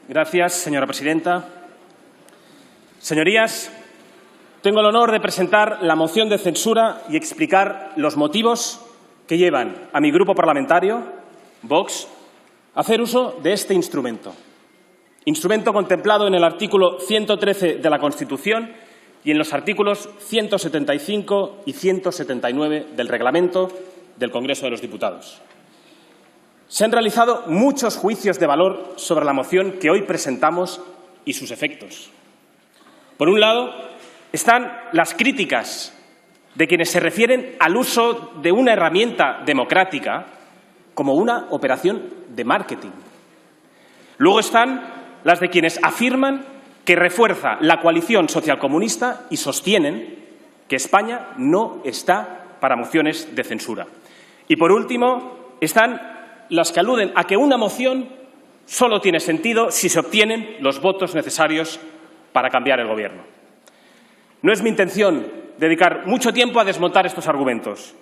Gracias, señora presidenta. Señorías, tengo el honor de presentar la moción de censura y explicar los motivos que llevan a mi grupo parlamentario, Vox, a hacer uso de este instrumento. Instrumento contemplado en el artículo 113 de la Constitución y en los artículos 175 y 179 del Reglamento del Congreso de los Diputados. Se han realizado muchos juicios de valor sobre la moción que hoy presentamos y sus efectos. Por un lado, están las críticas de quienes se refieren al uso de una herramienta democrática como una operación de marketing. Luego están las de quienes afirman que refuerza la coalición socialcomunista y sostienen que España no está para mociones de censura. Y por último, están las que aluden a que una moción solo tiene sentido si se obtienen los votos necesarios para cambiar el Gobierno. No es mi intención dedicar mucho tiempo a desmontar estos argumentos,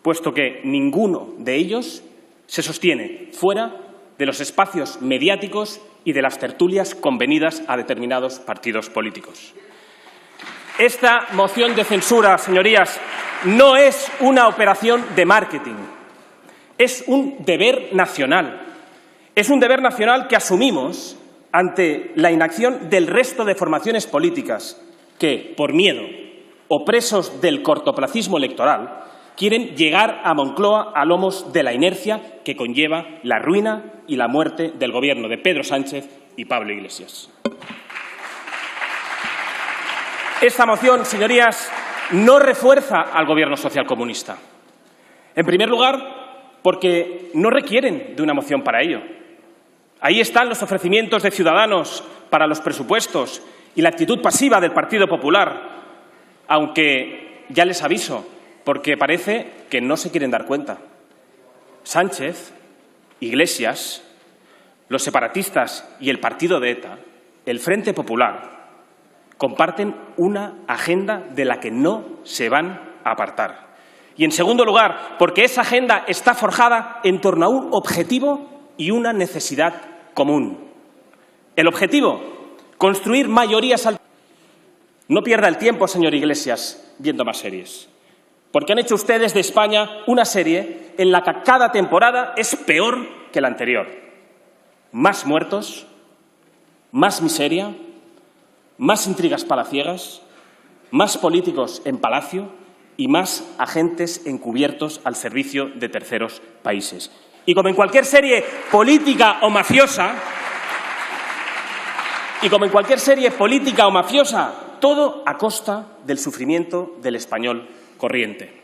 puesto que ninguno de ellos se sostiene fuera de los espacios mediáticos y de las tertulias convenidas a determinados partidos políticos. Esta moción de censura, señorías, no es una operación de marketing. Es un deber nacional. Es un deber nacional que asumimos ante la inacción del resto de formaciones políticas que, por miedo o presos del cortoplacismo electoral, quieren llegar a Moncloa a lomos de la inercia que conlleva la ruina y la muerte del Gobierno de Pedro Sánchez y Pablo Iglesias. Esta moción, señorías, no refuerza al Gobierno socialcomunista. En primer lugar, porque no requieren de una moción para ello. Ahí están los ofrecimientos de Ciudadanos para los presupuestos y la actitud pasiva del Partido Popular, aunque ya les aviso, porque parece que no se quieren dar cuenta. Sánchez, Iglesias, los separatistas y el partido de ETA, el Frente Popular, comparten una agenda de la que no se van a apartar. Y, en segundo lugar, porque esa agenda está forjada en torno a un objetivo y una necesidad común. El objetivo, construir mayorías. No pierda el tiempo, señor Iglesias, viendo más series. Porque han hecho ustedes de España una serie en la que cada temporada es peor que la anterior. Más muertos, más miseria, más intrigas palaciegas, más políticos en palacio y más agentes encubiertos al servicio de terceros países. Y como en cualquier serie política o mafiosa, todo a costa del sufrimiento del español corriente.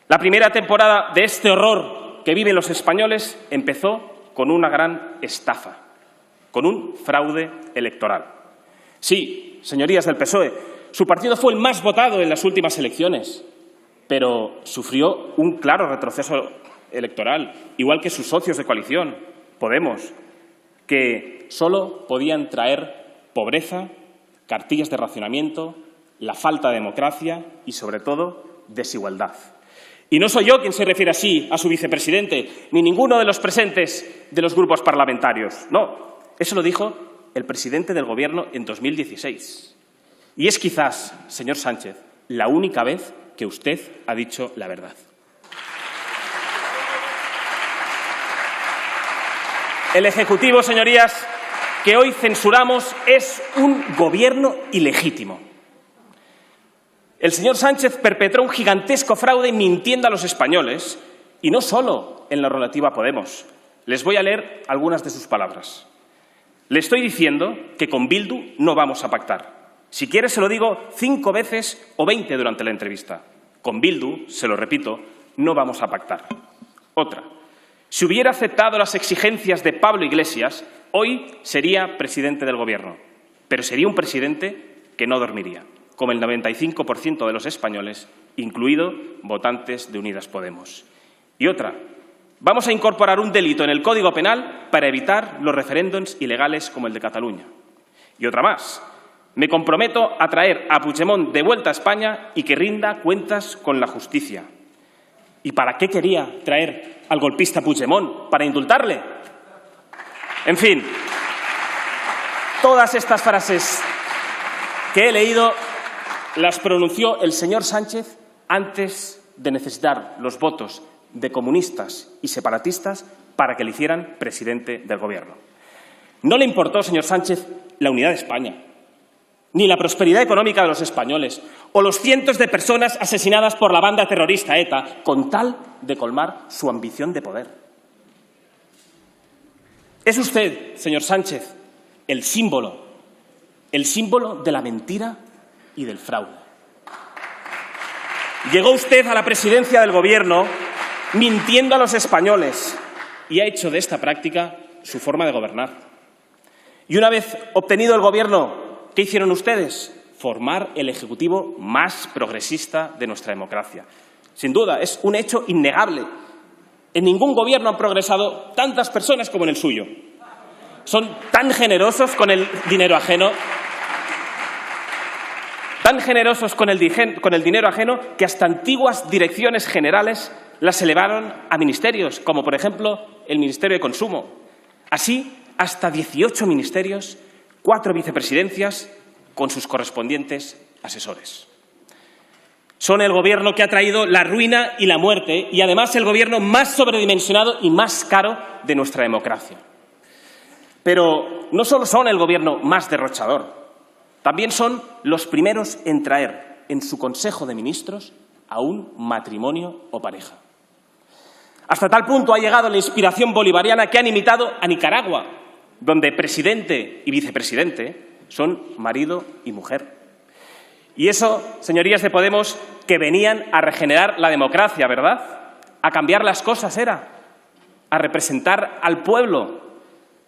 La primera temporada de este horror que viven los españoles empezó con una gran estafa, con un fraude electoral. Sí, señorías del PSOE, su partido fue el más votado en las últimas elecciones, pero sufrió un claro retroceso electoral, igual que sus socios de coalición, Podemos, que solo podían traer pobreza, cartillas de racionamiento, la falta de democracia y, sobre todo, desigualdad. Y no soy yo quien se refiere así a su vicepresidente, ni ninguno de los presentes de los grupos parlamentarios. No, eso lo dijo el presidente del Gobierno en 2016. Y es quizás, señor Sánchez, la única vez que usted ha dicho la verdad. El Ejecutivo, señorías, que hoy censuramos es un gobierno ilegítimo. El señor Sánchez perpetró un gigantesco fraude mintiendo a los españoles, y no solo en lo relativo a Podemos. Les voy a leer algunas de sus palabras. Le estoy diciendo que con Bildu no vamos a pactar. Si quiere se lo digo 5 veces o 20 durante la entrevista. Con Bildu, se lo repito, no vamos a pactar. Otra. Si hubiera aceptado las exigencias de Pablo Iglesias, hoy sería presidente del Gobierno. Pero sería un presidente que no dormiría, como el 95% de los españoles, incluido votantes de Unidas Podemos. Y otra. Vamos a incorporar un delito en el Código Penal para evitar los referéndums ilegales como el de Cataluña. Y otra más. Me comprometo a traer a Puigdemont de vuelta a España y que rinda cuentas con la justicia. ¿Y para qué quería traer al golpista Puigdemont? ¿Para indultarle? En fin, Todas estas frases que he leído las pronunció el señor Sánchez antes de necesitar los votos de comunistas y separatistas para que le hicieran presidente del Gobierno. No le importó, señor Sánchez, la unidad de España, ni la prosperidad económica de los españoles, o los cientos de personas asesinadas por la banda terrorista ETA, con tal de colmar su ambición de poder. Es usted, señor Sánchez, el símbolo de la mentira y del fraude. Llegó usted a la presidencia del Gobierno mintiendo a los españoles y ha hecho de esta práctica su forma de gobernar. Y una vez obtenido el Gobierno, ¿qué hicieron ustedes? Formar el Ejecutivo más progresista de nuestra democracia. Sin duda, es un hecho innegable. En ningún gobierno han progresado tantas personas como en el suyo. Son tan generosos con el dinero ajeno, que hasta antiguas direcciones generales las elevaron a ministerios, como por ejemplo el Ministerio de Consumo. Así, hasta 18 ministerios, 4 vicepresidencias con sus correspondientes asesores. Son el gobierno que ha traído la ruina y la muerte y además el gobierno más sobredimensionado y más caro de nuestra democracia. Pero no solo son el gobierno más derrochador, también son los primeros en traer en su Consejo de Ministros a un matrimonio o pareja. Hasta tal punto ha llegado la inspiración bolivariana que han imitado a Nicaragua, donde presidente y vicepresidente son marido y mujer. Y eso, señorías de Podemos, que venían a regenerar la democracia, ¿verdad? A cambiar las cosas era, a representar al pueblo.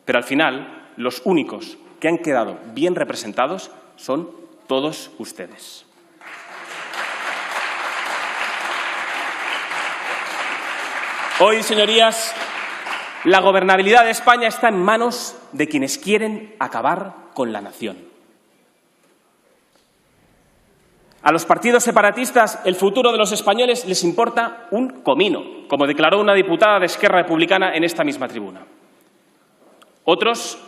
Pero al final, los únicos que han quedado bien representados son todos ustedes. Hoy, señorías, la gobernabilidad de España está en manos de quienes quieren acabar con la nación. A los partidos separatistas el futuro de los españoles les importa un comino, como declaró una diputada de Esquerra Republicana en esta misma tribuna. Otros,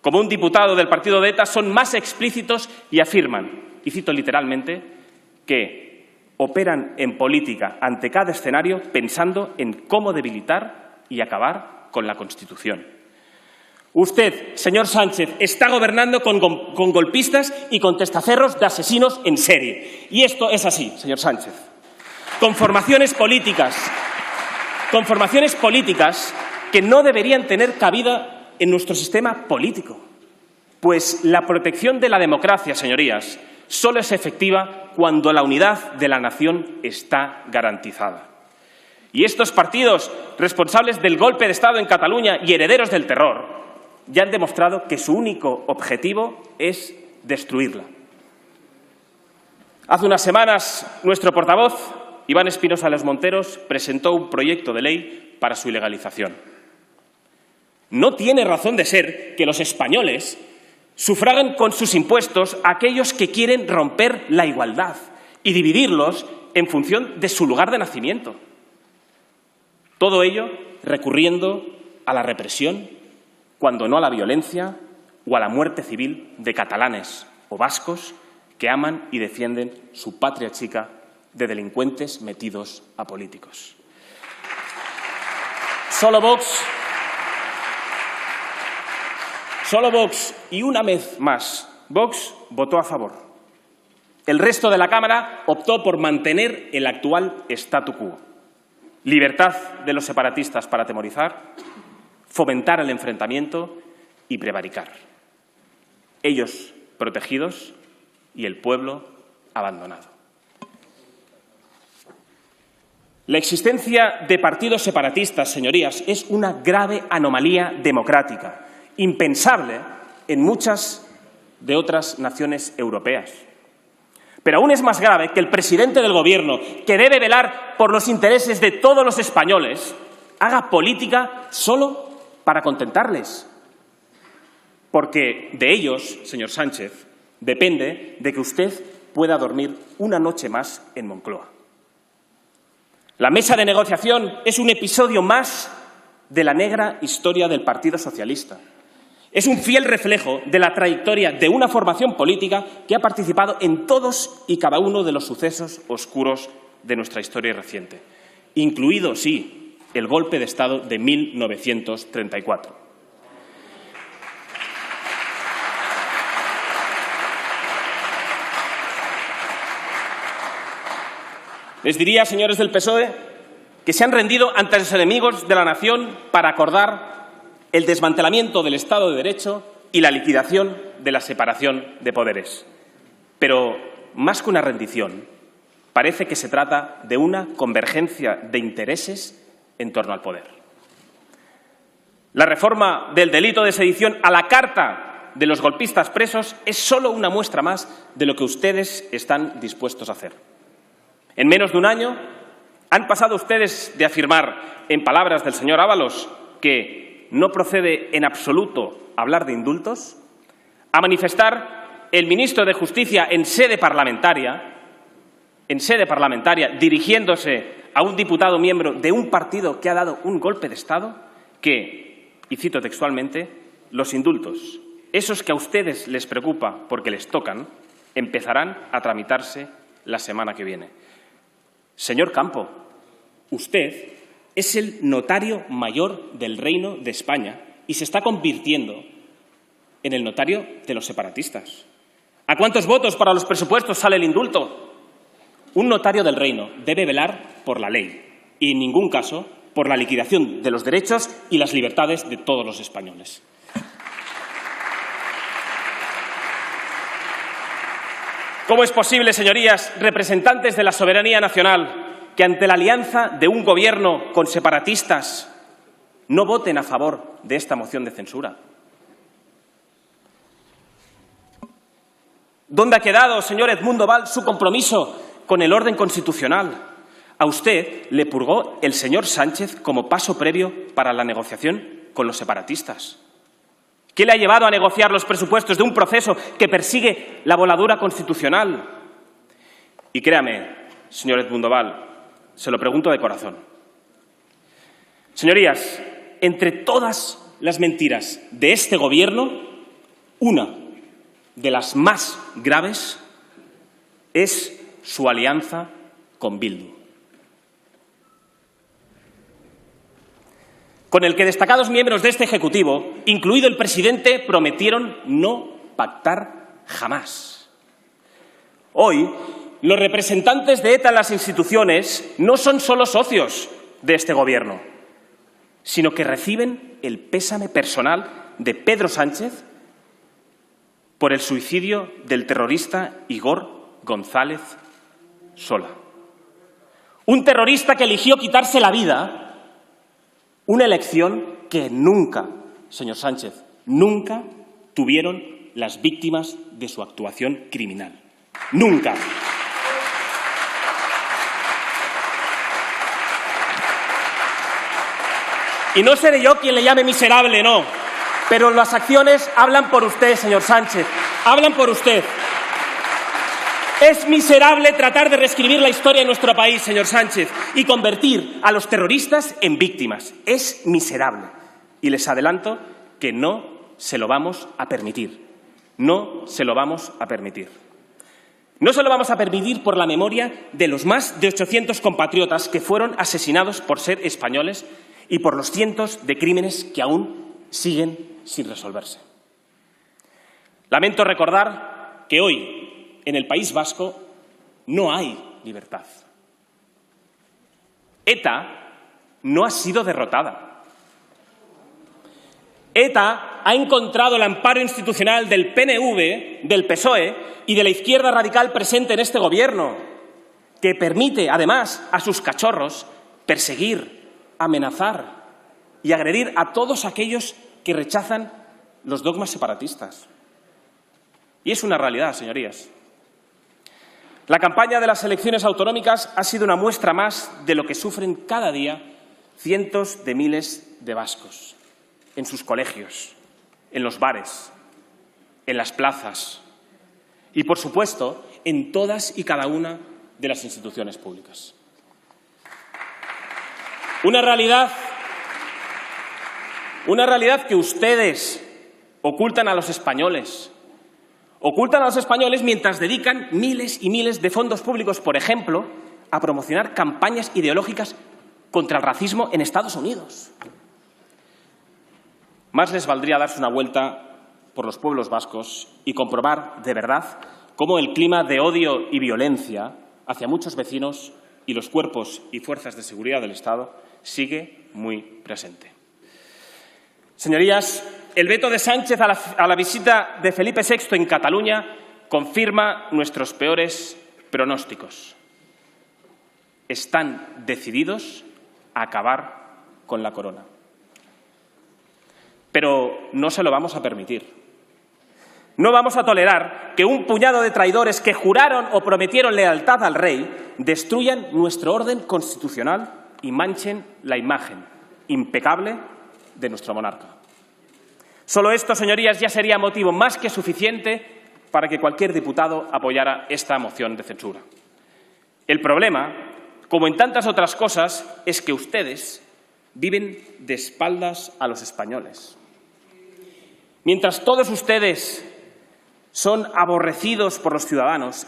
como un diputado del partido de ETA, son más explícitos y afirman, y cito literalmente, que operan en política ante cada escenario pensando en cómo debilitar y acabar con la Constitución. Usted, señor Sánchez, está gobernando con golpistas y con testaferros de asesinos en serie. Y esto es así, señor Sánchez. Con formaciones políticas que no deberían tener cabida en nuestro sistema político. Pues la protección de la democracia, señorías, solo es efectiva cuando la unidad de la nación está garantizada. Y estos partidos responsables del golpe de Estado en Cataluña y herederos del terror ya han demostrado que su único objetivo es destruirla. Hace unas semanas, nuestro portavoz, Iván Espinosa Los Monteros, presentó un proyecto de ley para su ilegalización. No tiene razón de ser que los españoles sufraguen con sus impuestos a aquellos que quieren romper la igualdad y dividirlos en función de su lugar de nacimiento. Todo ello recurriendo a la represión, cuando no a la violencia o a la muerte civil de catalanes o vascos que aman y defienden su patria chica de delincuentes metidos a políticos. Solo Vox y una vez más Vox votó a favor. El resto de la Cámara optó por mantener el actual statu quo. Libertad de los separatistas para atemorizar, fomentar el enfrentamiento y prevaricar. Ellos protegidos y el pueblo abandonado. La existencia de partidos separatistas, señorías, es una grave anomalía democrática, impensable en muchas de otras naciones europeas. Pero aún es más grave que el presidente del Gobierno, que debe velar por los intereses de todos los españoles, haga política solo para contentarles. Porque de ellos, señor Sánchez, depende de que usted pueda dormir una noche más en Moncloa. La mesa de negociación es un episodio más de la negra historia del Partido Socialista. Es un fiel reflejo de la trayectoria de una formación política que ha participado en todos y cada uno de los sucesos oscuros de nuestra historia reciente, incluido, sí, el golpe de Estado de 1934. Les diría, señores del PSOE, que se han rendido ante los enemigos de la nación para acordar el desmantelamiento del Estado de Derecho y la liquidación de la separación de poderes. Pero, más que una rendición, parece que se trata de una convergencia de intereses en torno al poder. La reforma del delito de sedición a la carta de los golpistas presos es solo una muestra más de lo que ustedes están dispuestos a hacer. En menos de un año han pasado ustedes de afirmar, en palabras del señor Ábalos, que no procede en absoluto hablar de indultos, a manifestar el ministro de Justicia en sede parlamentaria, dirigiéndose a un diputado miembro de un partido que ha dado un golpe de Estado, que, y cito textualmente, los indultos, esos que a ustedes les preocupa porque les tocan, empezarán a tramitarse la semana que viene. Señor Campo, usted es el notario mayor del Reino de España y se está convirtiendo en el notario de los separatistas. ¿A cuántos votos para los presupuestos sale el indulto? Un notario del Reino debe velar por la ley y, en ningún caso, por la liquidación de los derechos y las libertades de todos los españoles. ¿Cómo es posible, señorías, representantes de la soberanía nacional, que ante la alianza de un gobierno con separatistas no voten a favor de esta moción de censura? ¿Dónde ha quedado, señor Edmundo Val, su compromiso con el orden constitucional? A usted le purgó el señor Sánchez como paso previo para la negociación con los separatistas. ¿Qué le ha llevado a negociar los presupuestos de un proceso que persigue la voladura constitucional? Y créame, señor Edmundo Val, se lo pregunto de corazón. Señorías, entre todas las mentiras de este Gobierno, una de las más graves es su alianza con Bildu, con el que destacados miembros de este Ejecutivo, incluido el presidente, prometieron no pactar jamás. Hoy, los representantes de ETA en las instituciones no son solo socios de este Gobierno, sino que reciben el pésame personal de Pedro Sánchez por el suicidio del terrorista Igor González Sola. Un terrorista que eligió quitarse la vida, una elección que nunca, señor Sánchez, nunca tuvieron las víctimas de su actuación criminal. Nunca. Y no seré yo quien le llame miserable, no. Pero las acciones hablan por usted, señor Sánchez. Hablan por usted. Es miserable tratar de reescribir la historia de nuestro país, señor Sánchez, y convertir a los terroristas en víctimas. Es miserable. Y les adelanto que no se lo vamos a permitir. No se lo vamos a permitir. No se lo vamos a permitir por la memoria de los más de 800 compatriotas que fueron asesinados por ser españoles y por los cientos de crímenes que aún siguen sin resolverse. Lamento recordar que hoy, en el País Vasco, no hay libertad. ETA no ha sido derrotada. ETA ha encontrado el amparo institucional del PNV, del PSOE y de la izquierda radical presente en este Gobierno, que permite, además, a sus cachorros perseguir, amenazar y agredir a todos aquellos que rechazan los dogmas separatistas. Y es una realidad, señorías. La campaña de las elecciones autonómicas ha sido una muestra más de lo que sufren cada día cientos de miles de vascos, en sus colegios, en los bares, en las plazas y, por supuesto, en todas y cada una de las instituciones públicas. Una realidad que ustedes ocultan a los españoles. Ocultan a los españoles mientras dedican miles y miles de fondos públicos, por ejemplo, a promocionar campañas ideológicas contra el racismo en Estados Unidos. Más les valdría darse una vuelta por los pueblos vascos y comprobar de verdad cómo el clima de odio y violencia hacia muchos vecinos y los cuerpos y fuerzas de seguridad del Estado sigue muy presente. Señorías, el veto de Sánchez a la visita de Felipe VI en Cataluña confirma nuestros peores pronósticos. Están decididos a acabar con la corona. Pero no se lo vamos a permitir. No vamos a tolerar que un puñado de traidores que juraron o prometieron lealtad al rey destruyan nuestro orden constitucional y manchen la imagen impecable de nuestro monarca. Solo esto, señorías, ya sería motivo más que suficiente para que cualquier diputado apoyara esta moción de censura. El problema, como en tantas otras cosas, es que ustedes viven de espaldas a los españoles. Mientras todos ustedes son aborrecidos por los ciudadanos,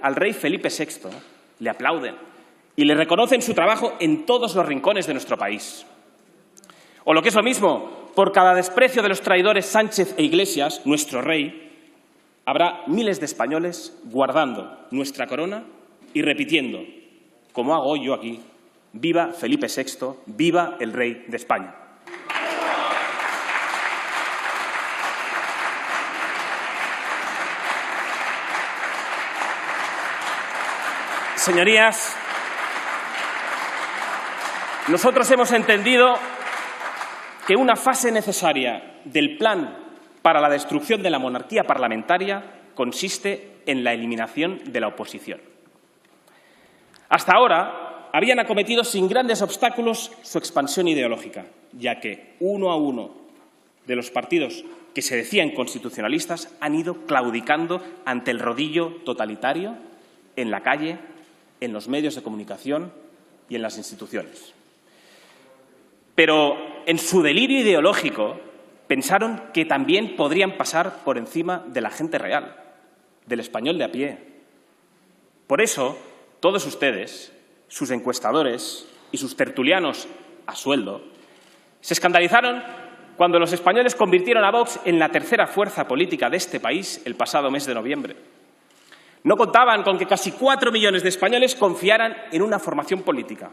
al rey Felipe VI le aplauden y le reconocen su trabajo en todos los rincones de nuestro país. O lo que es lo mismo, por cada desprecio de los traidores Sánchez e Iglesias, nuestro rey, habrá miles de españoles guardando nuestra corona y repitiendo, como hago yo aquí, viva Felipe VI, viva el rey de España. Señorías, nosotros hemos entendido que una fase necesaria del plan para la destrucción de la monarquía parlamentaria consiste en la eliminación de la oposición. Hasta ahora habían acometido sin grandes obstáculos su expansión ideológica, ya que uno a uno de los partidos que se decían constitucionalistas han ido claudicando ante el rodillo totalitario en la calle, en los medios de comunicación y en las instituciones. Pero en su delirio ideológico pensaron que también podrían pasar por encima de la gente real, del español de a pie. Por eso, todos ustedes, sus encuestadores y sus tertulianos a sueldo, se escandalizaron cuando los españoles convirtieron a Vox en la tercera fuerza política de este país el pasado mes de noviembre. No contaban con que casi 4 millones de españoles confiaran en una formación política,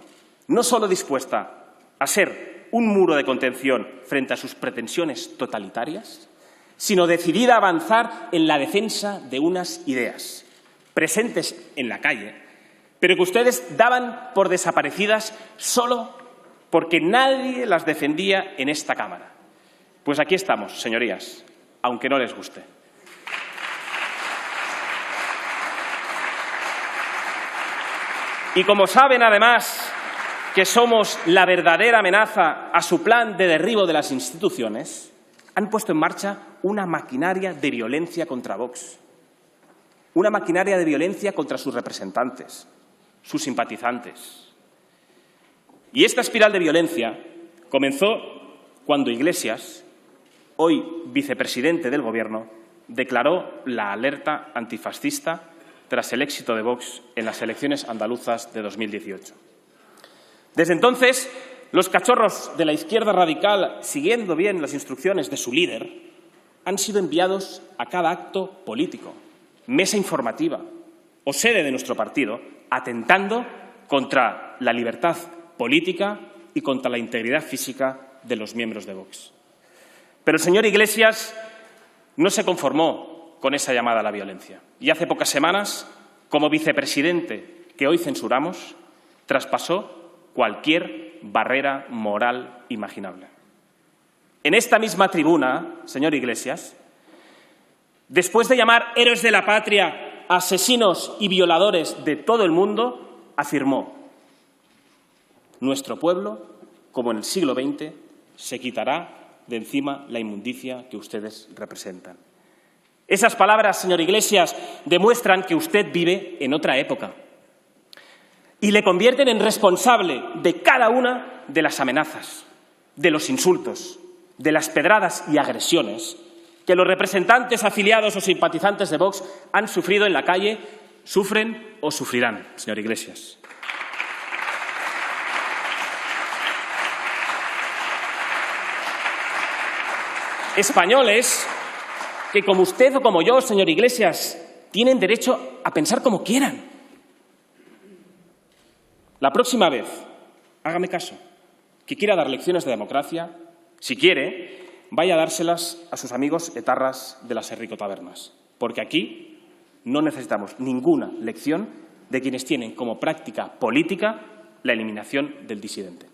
no solo dispuesta a ser un muro de contención frente a sus pretensiones totalitarias, sino decidida a avanzar en la defensa de unas ideas, presentes en la calle, pero que ustedes daban por desaparecidas solo porque nadie las defendía en esta Cámara. Pues aquí estamos, señorías, aunque no les guste. Y como saben, además, que somos la verdadera amenaza a su plan de derribo de las instituciones, han puesto en marcha una maquinaria de violencia contra Vox. Una maquinaria de violencia contra sus representantes, sus simpatizantes. Y esta espiral de violencia comenzó cuando Iglesias, hoy vicepresidente del Gobierno, declaró la alerta antifascista tras el éxito de Vox en las elecciones andaluzas de 2018. Desde entonces, los cachorros de la izquierda radical, siguiendo bien las instrucciones de su líder, han sido enviados a cada acto político, mesa informativa o sede de nuestro partido, atentando contra la libertad política y contra la integridad física de los miembros de Vox. Pero el señor Iglesias no se conformó con esa llamada a la violencia. Y hace pocas semanas, como vicepresidente que hoy censuramos, traspasó cualquier barrera moral imaginable. En esta misma tribuna, señor Iglesias, después de llamar héroes de la patria a asesinos y violadores de todo el mundo, afirmó: nuestro pueblo, como en el siglo XX, se quitará de encima la inmundicia que ustedes representan. Esas palabras, señor Iglesias, demuestran que usted vive en otra época y le convierten en responsable de cada una de las amenazas, de los insultos, de las pedradas y agresiones que los representantes afiliados o simpatizantes de Vox han sufrido en la calle, sufren o sufrirán, señor Iglesias. Españoles que, como usted o como yo, señor Iglesias, tienen derecho a pensar como quieran. La próxima vez, hágame caso, que quiera dar lecciones de democracia, si quiere, vaya a dárselas a sus amigos etarras de las Herrico Tabernas, porque aquí no necesitamos ninguna lección de quienes tienen como práctica política la eliminación del disidente.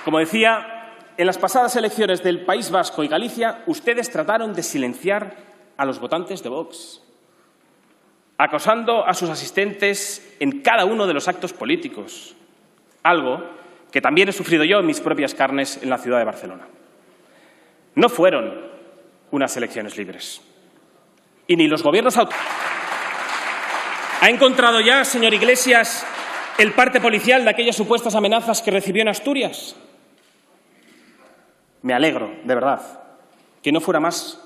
Como decía, en las pasadas elecciones del País Vasco y Galicia, ustedes trataron de silenciar a los votantes de Vox, acosando a sus asistentes en cada uno de los actos políticos, algo que también he sufrido yo en mis propias carnes en la ciudad de Barcelona. No fueron unas elecciones libres. Y ni los gobiernos autónomos. ¿Ha encontrado ya, señor Iglesias, el parte policial de aquellas supuestas amenazas que recibió en Asturias? Me alegro, de verdad, que no fuera más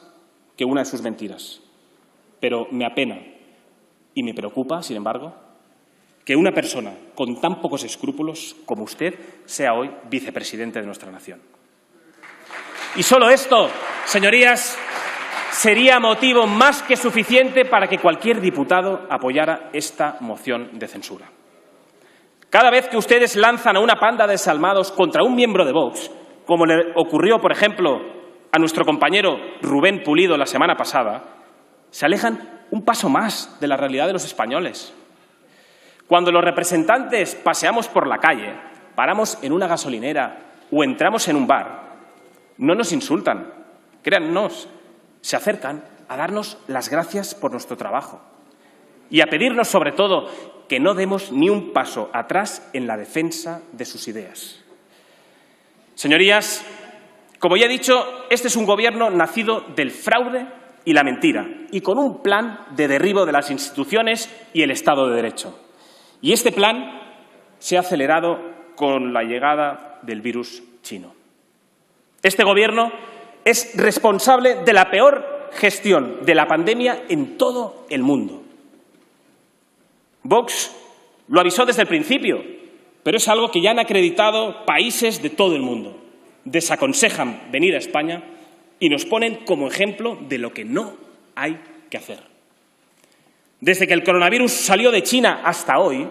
que una de sus mentiras. Pero me apena y me preocupa, sin embargo, que una persona con tan pocos escrúpulos como usted sea hoy vicepresidente de nuestra nación. Y solo esto, señorías, sería motivo más que suficiente para que cualquier diputado apoyara esta moción de censura. Cada vez que ustedes lanzan a una panda de desalmados contra un miembro de Vox, como le ocurrió, por ejemplo, a nuestro compañero Rubén Pulido la semana pasada, se alejan un paso más de la realidad de los españoles. Cuando los representantes paseamos por la calle, paramos en una gasolinera o entramos en un bar, no nos insultan, créannos, se acercan a darnos las gracias por nuestro trabajo y a pedirnos, sobre todo, que no demos ni un paso atrás en la defensa de sus ideas. Señorías, como ya he dicho, este es un gobierno nacido del fraude y la mentira, y con un plan de derribo de las instituciones y el Estado de Derecho. Y este plan se ha acelerado con la llegada del virus chino. Este gobierno es responsable de la peor gestión de la pandemia en todo el mundo. Vox lo avisó desde el principio, pero es algo que ya han acreditado países de todo el mundo. Desaconsejan venir a España y nos ponen como ejemplo de lo que no hay que hacer. Desde que el coronavirus salió de China hasta hoy,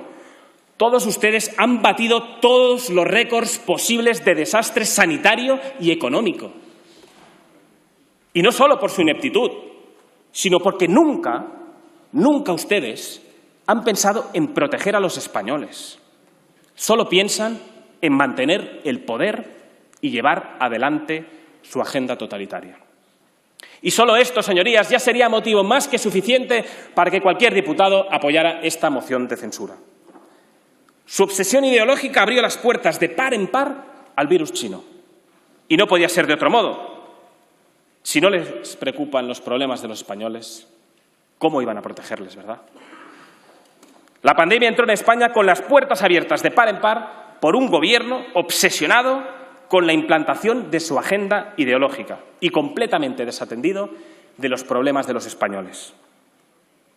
todos ustedes han batido todos los récords posibles de desastre sanitario y económico. Y no solo por su ineptitud, sino porque nunca ustedes han pensado en proteger a los españoles. Solo piensan en mantener el poder y llevar adelante su agenda totalitaria. Y solo esto, señorías, ya sería motivo más que suficiente para que cualquier diputado apoyara esta moción de censura. Su obsesión ideológica abrió las puertas de par en par al virus chino. Y no podía ser de otro modo. Si no les preocupan los problemas de los españoles, ¿cómo iban a protegerles, verdad? La pandemia entró en España con las puertas abiertas de par en par por un gobierno obsesionado con la implantación de su agenda ideológica y completamente desatendido de los problemas de los españoles.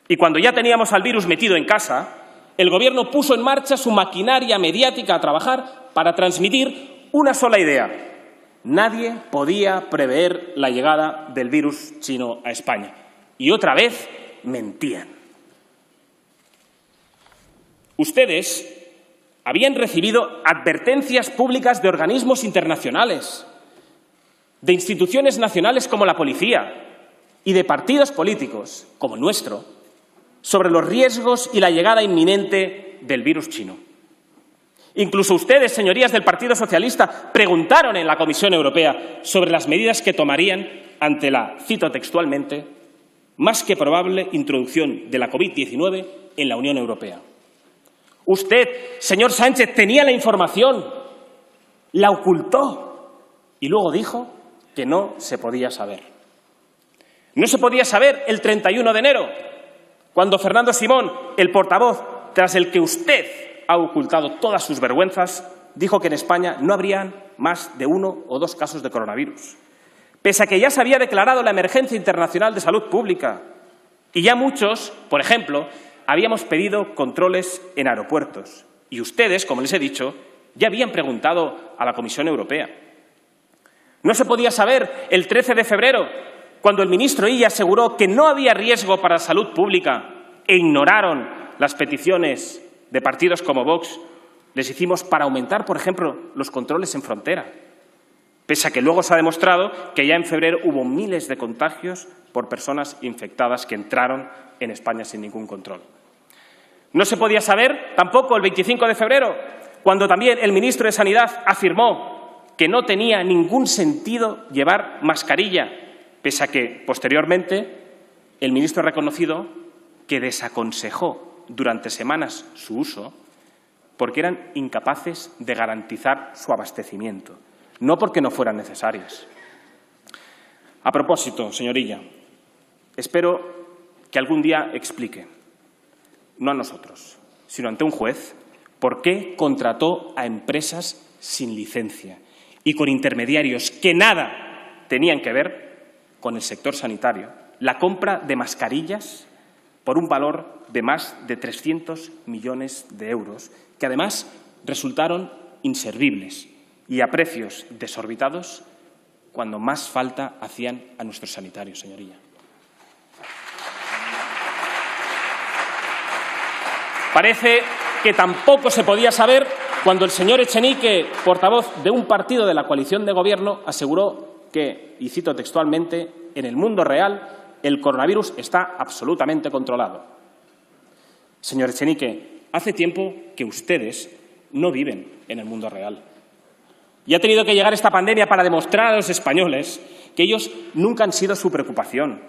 Y cuando ya teníamos al virus metido en casa, el gobierno puso en marcha su maquinaria mediática a trabajar para transmitir una sola idea. Nadie podía prever la llegada del virus chino a España. Y otra vez mentían. Ustedes habían recibido advertencias públicas de organismos internacionales, de instituciones nacionales como la policía y de partidos políticos, como el nuestro, sobre los riesgos y la llegada inminente del virus chino. Incluso ustedes, señorías del Partido Socialista, preguntaron en la Comisión Europea sobre las medidas que tomarían ante la, cito textualmente, más que probable introducción de la COVID-19 en la Unión Europea. Usted, señor Sánchez, tenía la información, la ocultó y luego dijo que no se podía saber. No se podía saber el 31 de enero, cuando Fernando Simón, el portavoz tras el que usted ha ocultado todas sus vergüenzas, dijo que en España no habrían más de 1 o 2 casos de coronavirus, pese a que ya se había declarado la emergencia internacional de salud pública y ya muchos, por ejemplo, habíamos pedido controles en aeropuertos y ustedes, como les he dicho, ya habían preguntado a la Comisión Europea. No se podía saber el 13 de febrero, cuando el ministro Illa aseguró que no había riesgo para la salud pública e ignoraron las peticiones de partidos como Vox, les hicimos para aumentar, por ejemplo, los controles en frontera, pese a que luego se ha demostrado que ya en febrero hubo miles de contagios por personas infectadas que entraron en España sin ningún control. No se podía saber tampoco el 25 de febrero, cuando también el ministro de Sanidad afirmó que no tenía ningún sentido llevar mascarilla, pese a que, posteriormente, el ministro ha reconocido que desaconsejó durante semanas su uso porque eran incapaces de garantizar su abastecimiento, no porque no fueran necesarias. A propósito, señor Illa, espero que algún día explique, no a nosotros, sino ante un juez, por qué contrató a empresas sin licencia y con intermediarios que nada tenían que ver con el sector sanitario la compra de mascarillas por un valor de más de 300 millones de euros, que además resultaron inservibles y a precios desorbitados cuando más falta hacían a nuestros sanitarios, señoría. Parece que tampoco se podía saber cuando el señor Echenique, portavoz de un partido de la coalición de gobierno, aseguró que, y cito textualmente, en el mundo real el coronavirus está absolutamente controlado. Señor Echenique, hace tiempo que ustedes no viven en el mundo real. Y ha tenido que llegar esta pandemia para demostrar a los españoles que ellos nunca han sido su preocupación.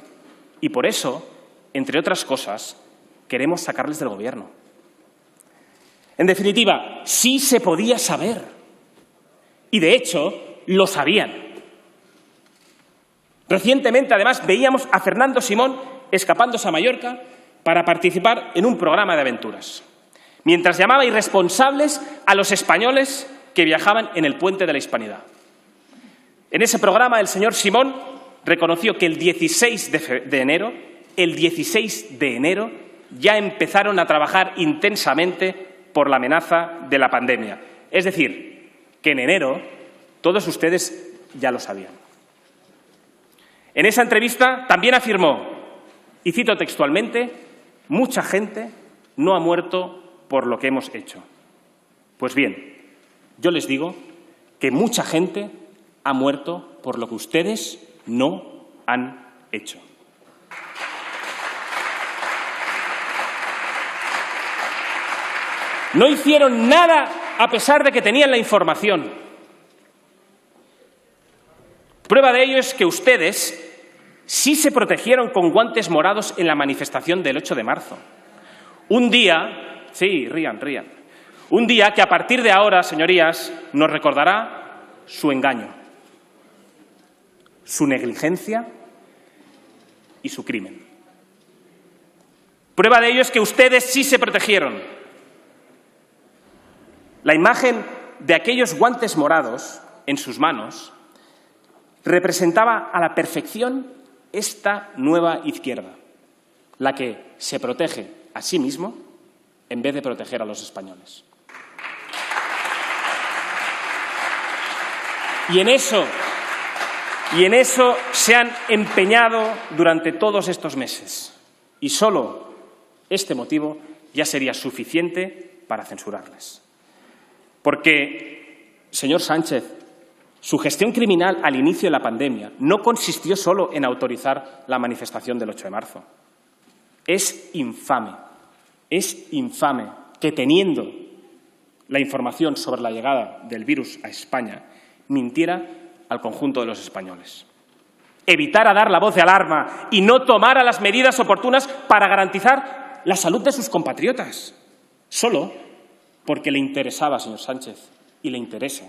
Y por eso, entre otras cosas, queremos sacarles del gobierno. En definitiva, sí se podía saber. Y, de hecho, lo sabían. Recientemente, además, veíamos a Fernando Simón escapándose a Mallorca para participar en un programa de aventuras, mientras llamaba irresponsables a los españoles que viajaban en el puente de la Hispanidad. En ese programa, el señor Simón reconoció que el 16 de enero ya empezaron a trabajar intensamente por la amenaza de la pandemia. Es decir, que en enero todos ustedes ya lo sabían. En esa entrevista también afirmó, y cito textualmente, mucha gente no ha muerto por lo que hemos hecho. Pues bien, yo les digo que mucha gente ha muerto por lo que ustedes no han hecho. No hicieron nada a pesar de que tenían la información. Prueba de ello es que ustedes sí se protegieron con guantes morados en la manifestación del 8 de marzo. Un día, sí, rían, un día que a partir de ahora, señorías, nos recordará su engaño, su negligencia y su crimen. Prueba de ello es que ustedes sí se protegieron. La imagen de aquellos guantes morados en sus manos representaba a la perfección esta nueva izquierda, la que se protege a sí mismo en vez de proteger a los españoles. Y en eso se han empeñado durante todos estos meses. Y solo este motivo ya sería suficiente para censurarles. Porque, señor Sánchez, su gestión criminal al inicio de la pandemia no consistió solo en autorizar la manifestación del 8 de marzo. Es infame que, teniendo la información sobre la llegada del virus a España, mintiera al conjunto de los españoles. Evitara dar la voz de alarma y no tomara las medidas oportunas para garantizar la salud de sus compatriotas, solo porque le interesaba, señor Sánchez, y le interesa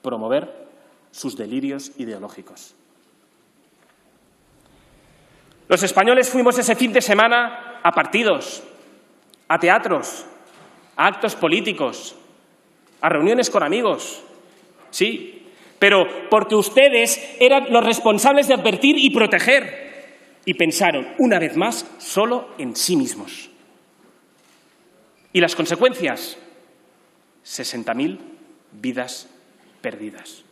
promover sus delirios ideológicos. Los españoles fuimos ese fin de semana a partidos, a teatros, a actos políticos, a reuniones con amigos. Sí, pero porque ustedes eran los responsables de advertir y proteger y pensaron, una vez más, solo en sí mismos. ¿Y las consecuencias? 60.000 vidas perdidas.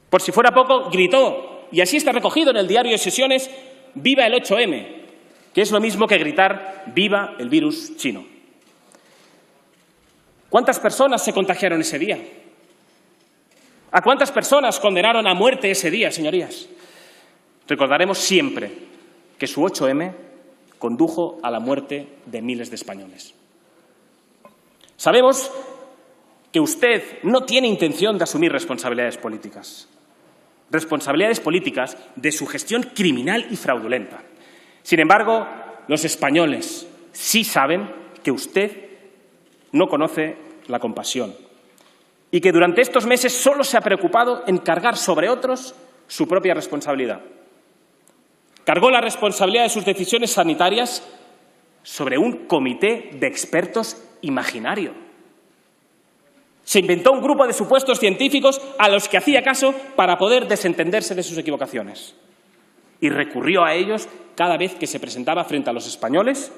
Por si fuera poco, gritó, y así está recogido en el diario de sesiones, «Viva el 8M», que es lo mismo que gritar «Viva el virus chino». ¿Cuántas personas se contagiaron ese día? ¿A cuántas personas condenaron a muerte ese día, señorías? Recordaremos siempre que su 8M condujo a la muerte de miles de españoles. Sabemos que usted no tiene intención de asumir responsabilidades políticas de su gestión criminal y fraudulenta. Sin embargo, los españoles sí saben que usted no conoce la compasión y que durante estos meses solo se ha preocupado en cargar sobre otros su propia responsabilidad. Cargó la responsabilidad de sus decisiones sanitarias sobre un comité de expertos imaginario. Se inventó un grupo de supuestos científicos a los que hacía caso para poder desentenderse de sus equivocaciones. Y recurrió a ellos cada vez que se presentaba frente a los españoles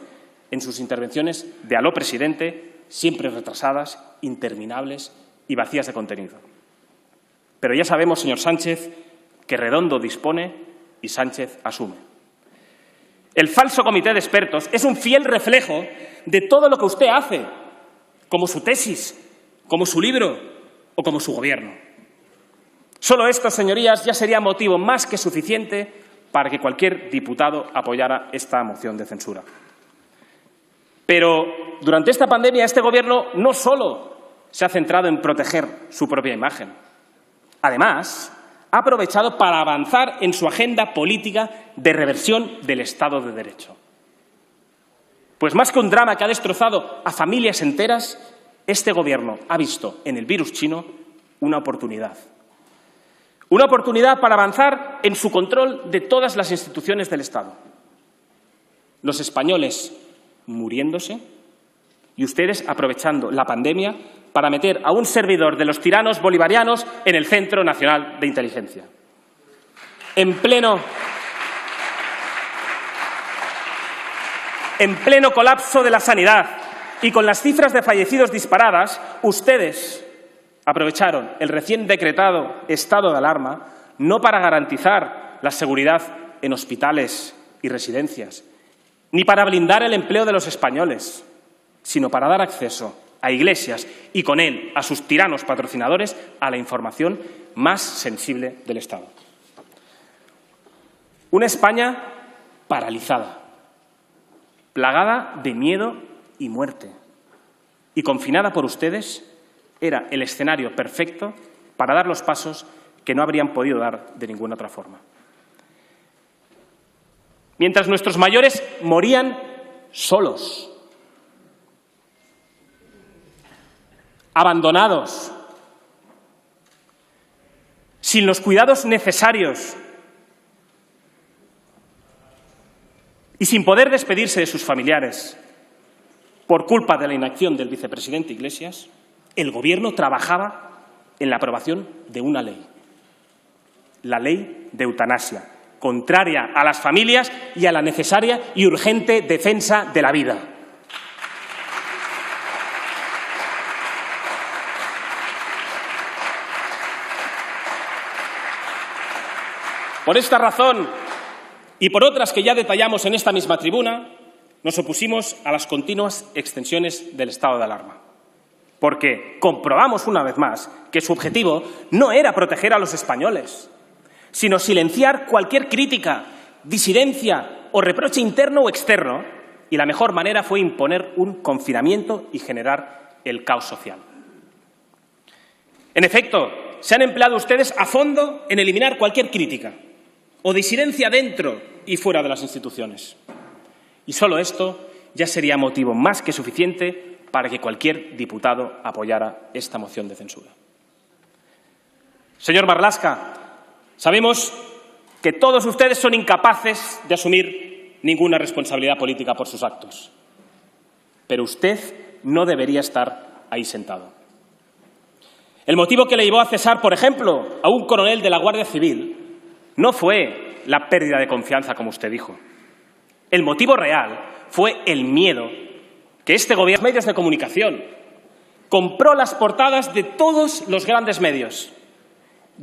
en sus intervenciones de «Aló, presidente», siempre retrasadas, interminables y vacías de contenido. Pero ya sabemos, señor Sánchez, que Redondo dispone y Sánchez asume. El falso comité de expertos es un fiel reflejo de todo lo que usted hace, como su tesis, como su libro o como su gobierno. Solo esto, señorías, ya sería motivo más que suficiente para que cualquier diputado apoyara esta moción de censura. Pero durante esta pandemia este Gobierno no solo se ha centrado en proteger su propia imagen. Además, ha aprovechado para avanzar en su agenda política de reversión del Estado de Derecho. Pues más que un drama que ha destrozado a familias enteras, este Gobierno ha visto en el virus chino una oportunidad. Una oportunidad para avanzar en su control de todas las instituciones del Estado. Los españoles muriéndose y ustedes aprovechando la pandemia para meter a un servidor de los tiranos bolivarianos en el Centro Nacional de Inteligencia. En pleno colapso de la sanidad y con las cifras de fallecidos disparadas, ustedes aprovecharon el recién decretado estado de alarma no para garantizar la seguridad en hospitales y residencias, ni para blindar el empleo de los españoles, sino para dar acceso a Iglesias y con él a sus tiranos patrocinadores a la información más sensible del Estado. Una España paralizada, plagada de miedo y muerte, y confinada por ustedes, era el escenario perfecto para dar los pasos que no habrían podido dar de ninguna otra forma. Mientras nuestros mayores morían solos, abandonados, sin los cuidados necesarios y sin poder despedirse de sus familiares por culpa de la inacción del vicepresidente Iglesias, el Gobierno trabajaba en la aprobación de una ley, la ley de eutanasia, contraria a las familias y a la necesaria y urgente defensa de la vida. Por esta razón y por otras que ya detallamos en esta misma tribuna, nos opusimos a las continuas extensiones del estado de alarma, porque comprobamos una vez más que su objetivo no era proteger a los españoles, sino silenciar cualquier crítica, disidencia o reproche interno o externo, y la mejor manera fue imponer un confinamiento y generar el caos social. En efecto, se han empleado ustedes a fondo en eliminar cualquier crítica o disidencia dentro y fuera de las instituciones. Y solo esto ya sería motivo más que suficiente para que cualquier diputado apoyara esta moción de censura. Señor Marlaska, sabemos que todos ustedes son incapaces de asumir ninguna responsabilidad política por sus actos. Pero usted no debería estar ahí sentado. El motivo que le llevó a cesar, por ejemplo, a un coronel de la Guardia Civil no fue la pérdida de confianza, como usted dijo. El motivo real fue el miedo que este gobierno, medios de comunicación, compró las portadas de todos los grandes medios.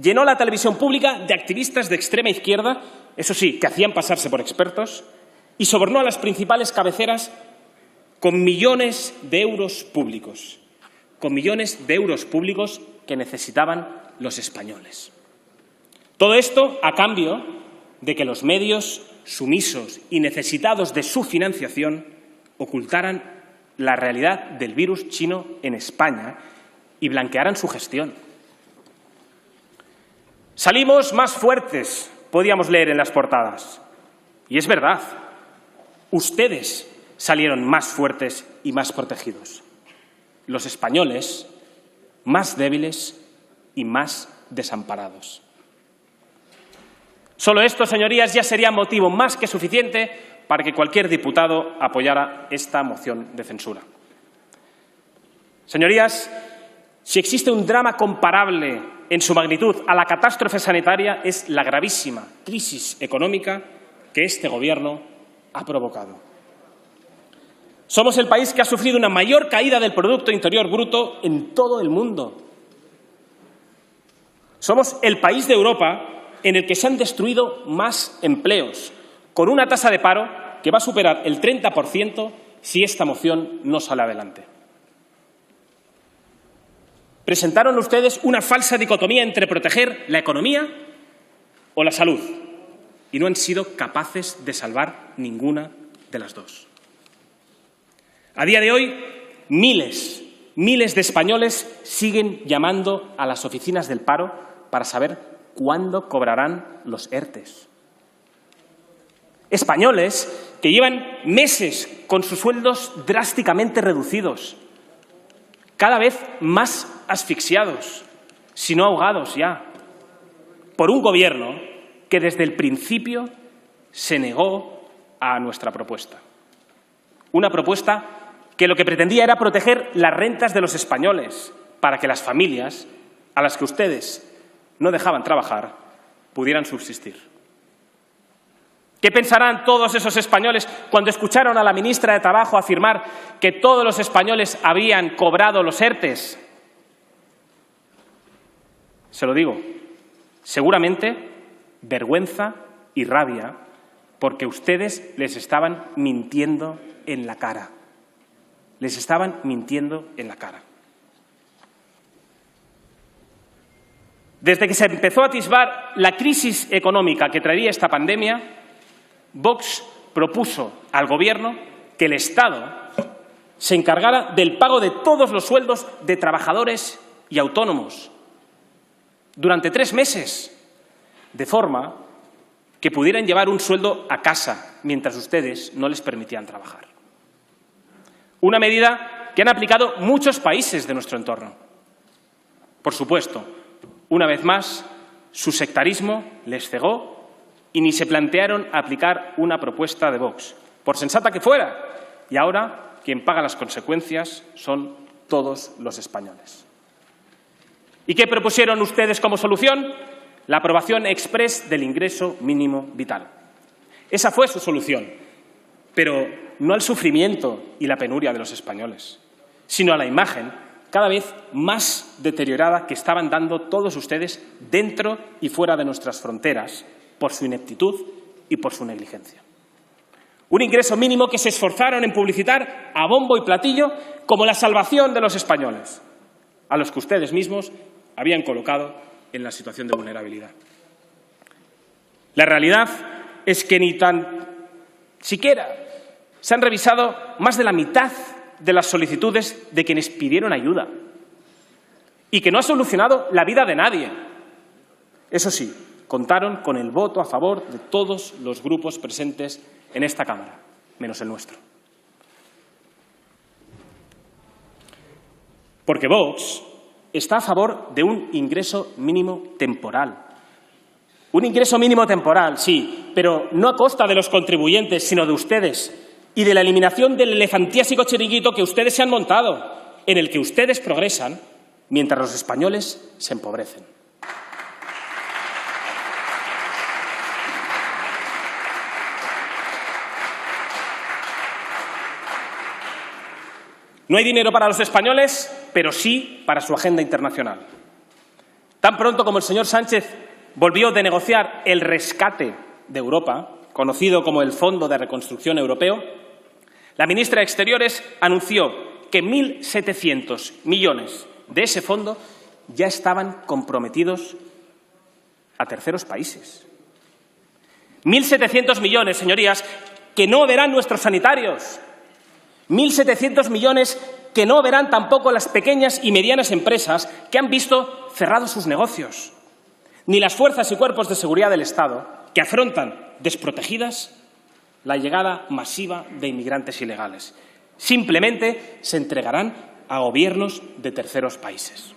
Llenó la televisión pública de activistas de extrema izquierda, eso sí, que hacían pasarse por expertos, y sobornó a las principales cabeceras con millones de euros públicos. Con millones de euros públicos que necesitaban los españoles. Todo esto a cambio de que los medios, sumisos y necesitados de su financiación, ocultaran la realidad del virus chino en España y blanquearan su gestión. Salimos más fuertes, podíamos leer en las portadas. Y es verdad, ustedes salieron más fuertes y más protegidos. Los españoles, más débiles y más desamparados. Solo esto, señorías, ya sería motivo más que suficiente para que cualquier diputado apoyara esta moción de censura. Señorías, si existe un drama comparable en su magnitud a la catástrofe sanitaria, es la gravísima crisis económica que este Gobierno ha provocado. Somos el país que ha sufrido una mayor caída del Producto Interior Bruto en todo el mundo. Somos el país de Europa en el que se han destruido más empleos, con una tasa de paro que va a superar el 30% si esta moción no sale adelante. Presentaron ustedes una falsa dicotomía entre proteger la economía o la salud y no han sido capaces de salvar ninguna de las dos. A día de hoy, miles de españoles siguen llamando a las oficinas del paro para saber cuándo cobrarán los ERTEs. Españoles que llevan meses con sus sueldos drásticamente reducidos, cada vez más asfixiados, si no ahogados ya, por un Gobierno que desde el principio se negó a nuestra propuesta. Una propuesta que lo que pretendía era proteger las rentas de los españoles para que las familias a las que ustedes no dejaban trabajar pudieran subsistir. ¿Qué pensarán todos esos españoles cuando escucharon a la ministra de Trabajo afirmar que todos los españoles habían cobrado los ERTEs? Se lo digo, seguramente vergüenza y rabia porque ustedes les estaban mintiendo en la cara. Les estaban mintiendo en la cara. Desde que se empezó a atisbar la crisis económica que traería esta pandemia, Vox propuso al Gobierno que el Estado se encargara del pago de todos los sueldos de trabajadores y autónomos durante 3 meses, de forma que pudieran llevar un sueldo a casa mientras ustedes no les permitían trabajar. Una medida que han aplicado muchos países de nuestro entorno. Por supuesto, una vez más, su sectarismo les cegó y ni se plantearon aplicar una propuesta de Vox, por sensata que fuera. Y ahora quien paga las consecuencias son todos los españoles. ¿Y qué propusieron ustedes como solución? La aprobación exprés del ingreso mínimo vital. Esa fue su solución, pero no al sufrimiento y la penuria de los españoles, sino a la imagen cada vez más deteriorada que estaban dando todos ustedes dentro y fuera de nuestras fronteras por su ineptitud y por su negligencia. Un ingreso mínimo que se esforzaron en publicitar a bombo y platillo como la salvación de los españoles, a los que ustedes mismos habían colocado en la situación de vulnerabilidad. La realidad es que ni tan siquiera se han revisado más de la mitad de las solicitudes de quienes pidieron ayuda y que no ha solucionado la vida de nadie. Eso sí, contaron con el voto a favor de todos los grupos presentes en esta Cámara, menos el nuestro. Porque Vox está a favor de un ingreso mínimo temporal, Un ingreso mínimo temporal, sí, pero no a costa de los contribuyentes, sino de ustedes, y de la eliminación del elefantiásico chiringuito que ustedes se han montado, en el que ustedes progresan mientras los españoles se empobrecen. No hay dinero para los españoles, pero sí para su agenda internacional. Tan pronto como el señor Sánchez volvió de negociar el rescate de Europa, conocido como el Fondo de Reconstrucción Europeo, la ministra de Exteriores anunció que 1.700 millones de ese fondo ya estaban comprometidos a terceros países. 1.700 millones, señorías, que no verán nuestros sanitarios. 1.700 millones que no verán tampoco las pequeñas y medianas empresas que han visto cerrados sus negocios, ni las fuerzas y cuerpos de seguridad del Estado que afrontan desprotegidas la llegada masiva de inmigrantes ilegales. Simplemente se entregarán a gobiernos de terceros países.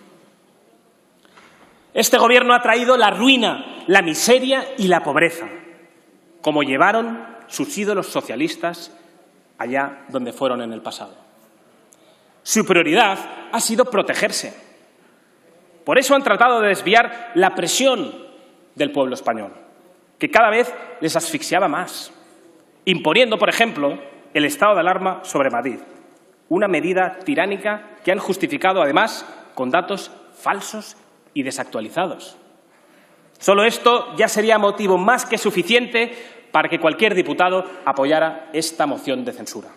Este gobierno ha traído la ruina, la miseria y la pobreza, como llevaron sus ídolos socialistas allá donde fueron en el pasado. Su prioridad ha sido protegerse. Por eso han tratado de desviar la presión del pueblo español, que cada vez les asfixiaba más, imponiendo, por ejemplo, el estado de alarma sobre Madrid, una medida tiránica que han justificado, además, con datos falsos y desactualizados. Solo esto ya sería motivo más que suficiente para que cualquier diputado apoyara esta moción de censura.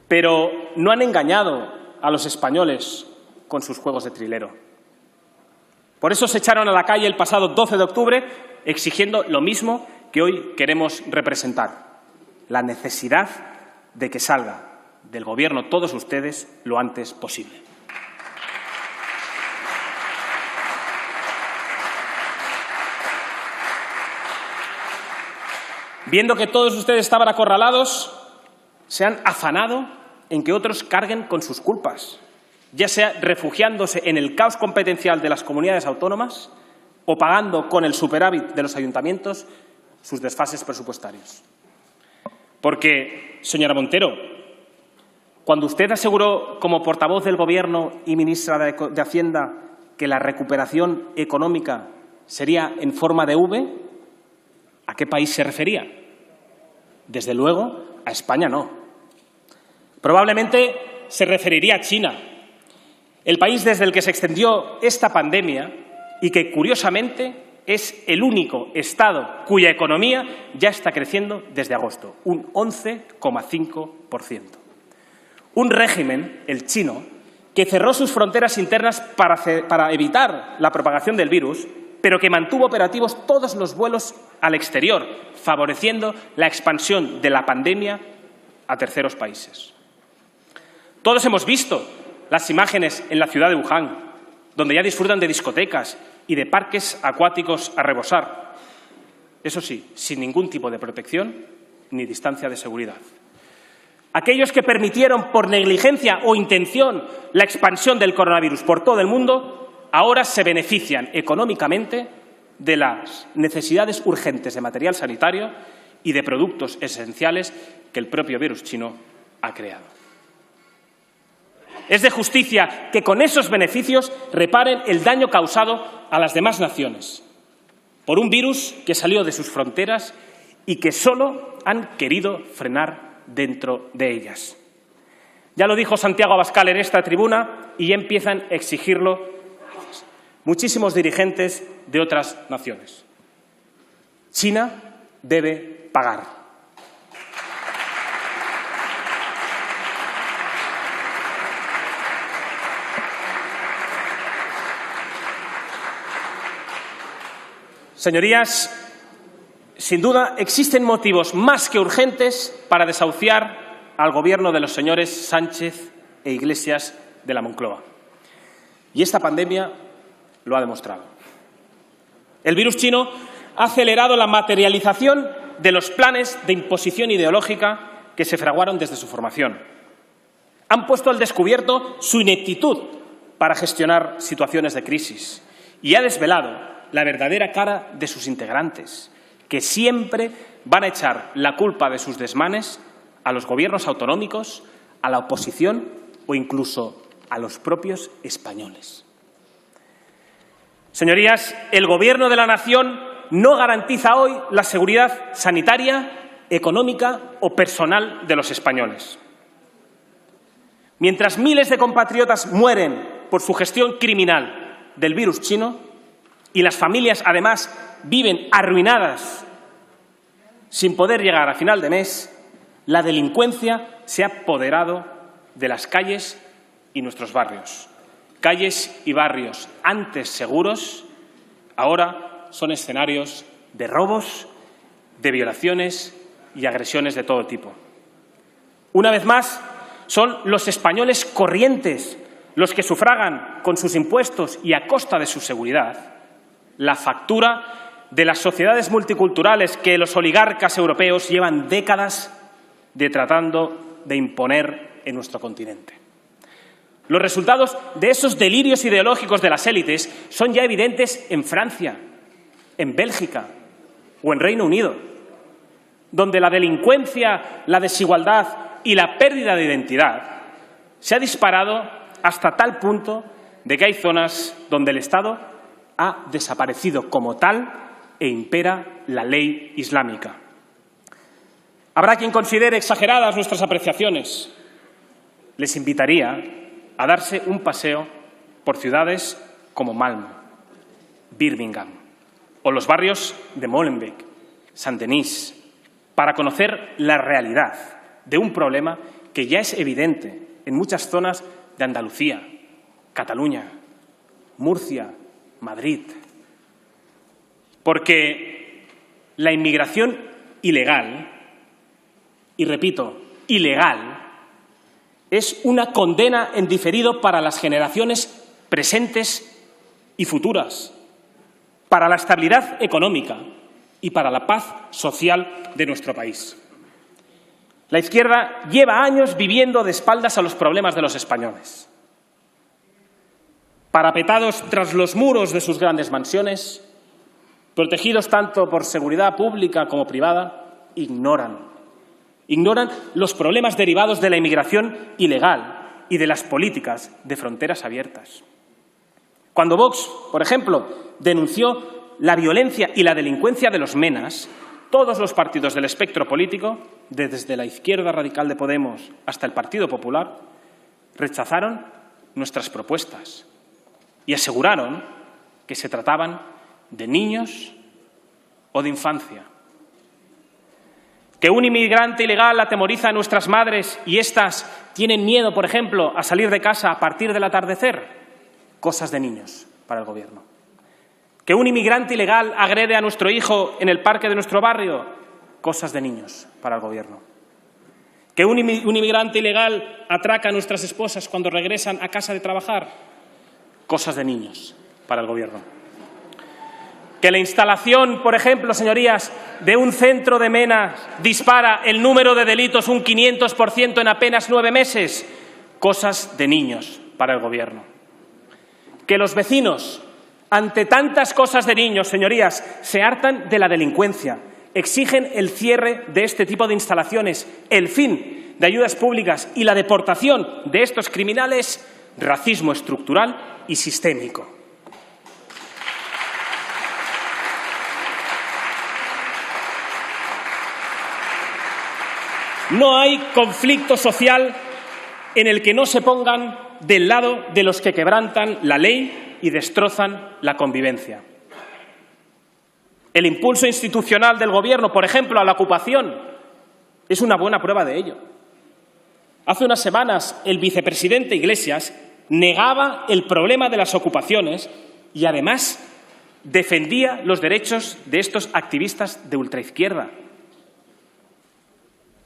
Pero no han engañado a los españoles con sus juegos de trilero. Por eso se echaron a la calle el pasado 12 de octubre exigiendo lo mismo que hoy queremos representar: la necesidad de que salga del Gobierno todos ustedes lo antes posible. Viendo que todos ustedes estaban acorralados, se han afanado en que otros carguen con sus culpas, ya sea refugiándose en el caos competencial de las comunidades autónomas o pagando con el superávit de los ayuntamientos sus desfases presupuestarios. Porque, señora Montero, cuando usted aseguró como portavoz del Gobierno y ministra de Hacienda que la recuperación económica sería en forma de V, ¿a qué país se refería? Desde luego, a España no. Probablemente se referiría a China, el país desde el que se extendió esta pandemia y que, curiosamente, es el único Estado cuya economía ya está creciendo desde agosto, un 11,5%. Un régimen, el chino, que cerró sus fronteras internas para evitar la propagación del virus, pero que mantuvo operativos todos los vuelos al exterior, favoreciendo la expansión de la pandemia a terceros países. Todos hemos visto las imágenes en la ciudad de Wuhan, donde ya disfrutan de discotecas y de parques acuáticos a rebosar. Eso sí, sin ningún tipo de protección ni distancia de seguridad. Aquellos que permitieron por negligencia o intención la expansión del coronavirus por todo el mundo ahora se benefician económicamente de las necesidades urgentes de material sanitario y de productos esenciales que el propio virus chino ha creado. Es de justicia que con esos beneficios reparen el daño causado a las demás naciones por un virus que salió de sus fronteras y que solo han querido frenar dentro de ellas. Ya lo dijo Santiago Abascal en esta tribuna y ya empiezan a exigirlo muchísimos dirigentes de otras naciones. China debe pagar. Señorías, sin duda existen motivos más que urgentes para desahuciar al Gobierno de los señores Sánchez e Iglesias de la Moncloa. Y esta pandemia lo ha demostrado. El virus chino ha acelerado la materialización de los planes de imposición ideológica que se fraguaron desde su formación. Han puesto al descubierto su ineptitud para gestionar situaciones de crisis y ha desvelado la verdadera cara de sus integrantes, que siempre van a echar la culpa de sus desmanes a los gobiernos autonómicos, a la oposición o incluso a los propios españoles. Señorías, el Gobierno de la nación no garantiza hoy la seguridad sanitaria, económica o personal de los españoles. Mientras miles de compatriotas mueren por su gestión criminal del virus chino y las familias, además, viven arruinadas sin poder llegar a final de mes, la delincuencia se ha apoderado de las calles y nuestros barrios. Calles y barrios antes seguros, ahora son escenarios de robos, de violaciones y agresiones de todo tipo. Una vez más, son los españoles corrientes los que sufragan con sus impuestos y a costa de su seguridad la factura de las sociedades multiculturales que los oligarcas europeos llevan décadas tratando de imponer en nuestro continente. Los resultados de esos delirios ideológicos de las élites son ya evidentes en Francia, en Bélgica o en Reino Unido, donde la delincuencia, la desigualdad y la pérdida de identidad se ha disparado hasta tal punto de que hay zonas donde el Estado ha desaparecido como tal e impera la ley islámica. Habrá quien considere exageradas nuestras apreciaciones. Les invitaría a darse un paseo por ciudades como Malmö, Birmingham o los barrios de Molenbeek, Saint-Denis, para conocer la realidad de un problema que ya es evidente en muchas zonas de Andalucía, Cataluña, Murcia, Madrid. Porque la inmigración ilegal, y repito, ilegal, es una condena en diferido para las generaciones presentes y futuras, para la estabilidad económica y para la paz social de nuestro país. La izquierda lleva años viviendo de espaldas a los problemas de los españoles. Parapetados tras los muros de sus grandes mansiones, protegidos tanto por seguridad pública como privada, ignoran los problemas derivados de la inmigración ilegal y de las políticas de fronteras abiertas. Cuando Vox, por ejemplo, denunció la violencia y la delincuencia de los menas, todos los partidos del espectro político, desde la izquierda radical de Podemos hasta el Partido Popular, rechazaron nuestras propuestas y aseguraron que se trataban de niños o de infancia. Que un inmigrante ilegal atemoriza a nuestras madres y éstas tienen miedo, por ejemplo, a salir de casa a partir del atardecer. Cosas de niños para el Gobierno. Que un inmigrante ilegal agrede a nuestro hijo en el parque de nuestro barrio. Cosas de niños para el Gobierno. Que un inmigrante ilegal atraca a nuestras esposas cuando regresan a casa de trabajar. Cosas de niños para el Gobierno. Que la instalación, por ejemplo, señorías, de un centro de menas dispara el número de delitos un 500% en apenas 9 meses. Cosas de niños para el Gobierno. Que los vecinos, ante tantas cosas de niños, señorías, se hartan de la delincuencia, exigen el cierre de este tipo de instalaciones, el fin de ayudas públicas y la deportación de estos criminales, racismo estructural y sistémico. No hay conflicto social en el que no se pongan del lado de los que quebrantan la ley y destrozan la convivencia. El impulso institucional del Gobierno, por ejemplo, a la ocupación, es una buena prueba de ello. Hace unas semanas, el vicepresidente Iglesias negaba el problema de las ocupaciones y, además, defendía los derechos de estos activistas de ultraizquierda.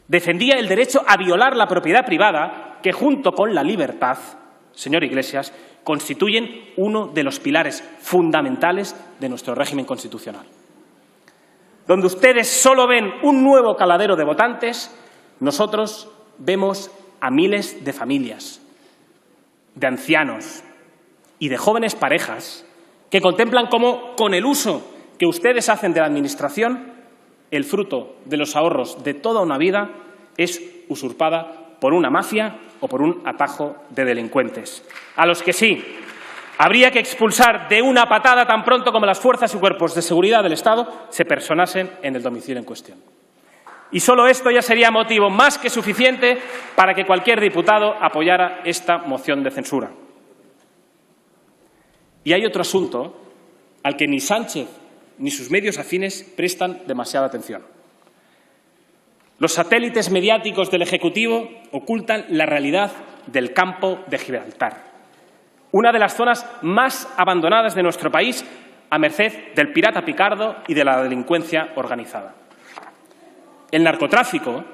Defendía el derecho a violar la propiedad privada, que junto con la libertad, señor Iglesias, constituyen uno de los pilares fundamentales de nuestro régimen constitucional. Donde ustedes solo ven un nuevo caladero de votantes, nosotros vemos a miles de familias, de ancianos y de jóvenes parejas que contemplan cómo, con el uso que ustedes hacen de la Administración, el fruto de los ahorros de toda una vida es usurpada por una mafia o por un atajo de delincuentes, a los que sí habría que expulsar de una patada tan pronto como las fuerzas y cuerpos de seguridad del Estado se personasen en el domicilio en cuestión. Y solo esto ya sería motivo más que suficiente para que cualquier diputado apoyara esta moción de censura. Y hay otro asunto al que ni Sánchez ni sus medios afines prestan demasiada atención. Los satélites mediáticos del Ejecutivo ocultan la realidad del campo de Gibraltar, una de las zonas más abandonadas de nuestro país, a merced del pirata Picardo y de la delincuencia organizada. El narcotráfico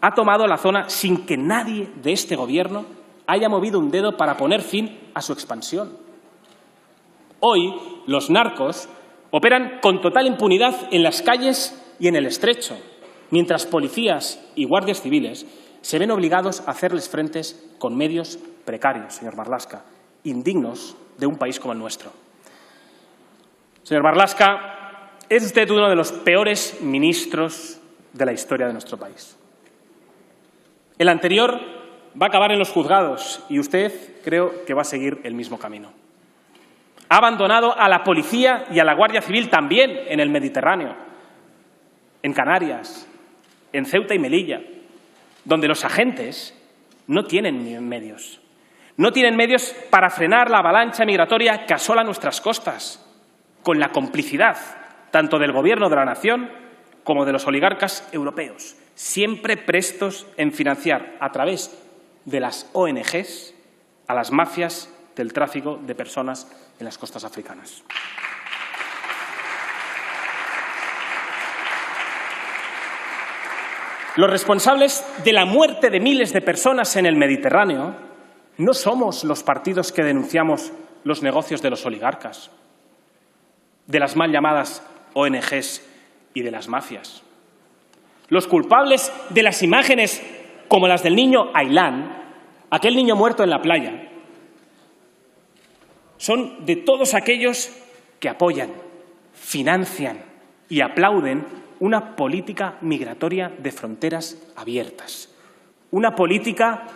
ha tomado la zona sin que nadie de este Gobierno haya movido un dedo para poner fin a su expansión. Hoy, los narcos operan con total impunidad en las calles y en el Estrecho, mientras policías y guardias civiles se ven obligados a hacerles frentes con medios precarios, señor Marlaska, indignos de un país como el nuestro. Señor Marlaska, es usted uno de los peores ministros de la historia de nuestro país. El anterior va a acabar en los juzgados y usted creo que va a seguir el mismo camino. Ha abandonado a la policía y a la Guardia Civil también en el Mediterráneo, en Canarias, en Ceuta y Melilla, donde los agentes no tienen medios. No tienen medios para frenar la avalancha migratoria que asola nuestras costas, con la complicidad tanto del Gobierno de la nación como de los oligarcas europeos, siempre prestos en financiar a través de las ONGs a las mafias del tráfico de personas en las costas africanas. Los responsables de la muerte de miles de personas en el Mediterráneo no somos los partidos que denunciamos los negocios de los oligarcas, de las mal llamadas ONGs y de las mafias. Los culpables de las imágenes como las del niño Ailán, aquel niño muerto en la playa, son de todos aquellos que apoyan, financian y aplauden una política migratoria de fronteras abiertas, una política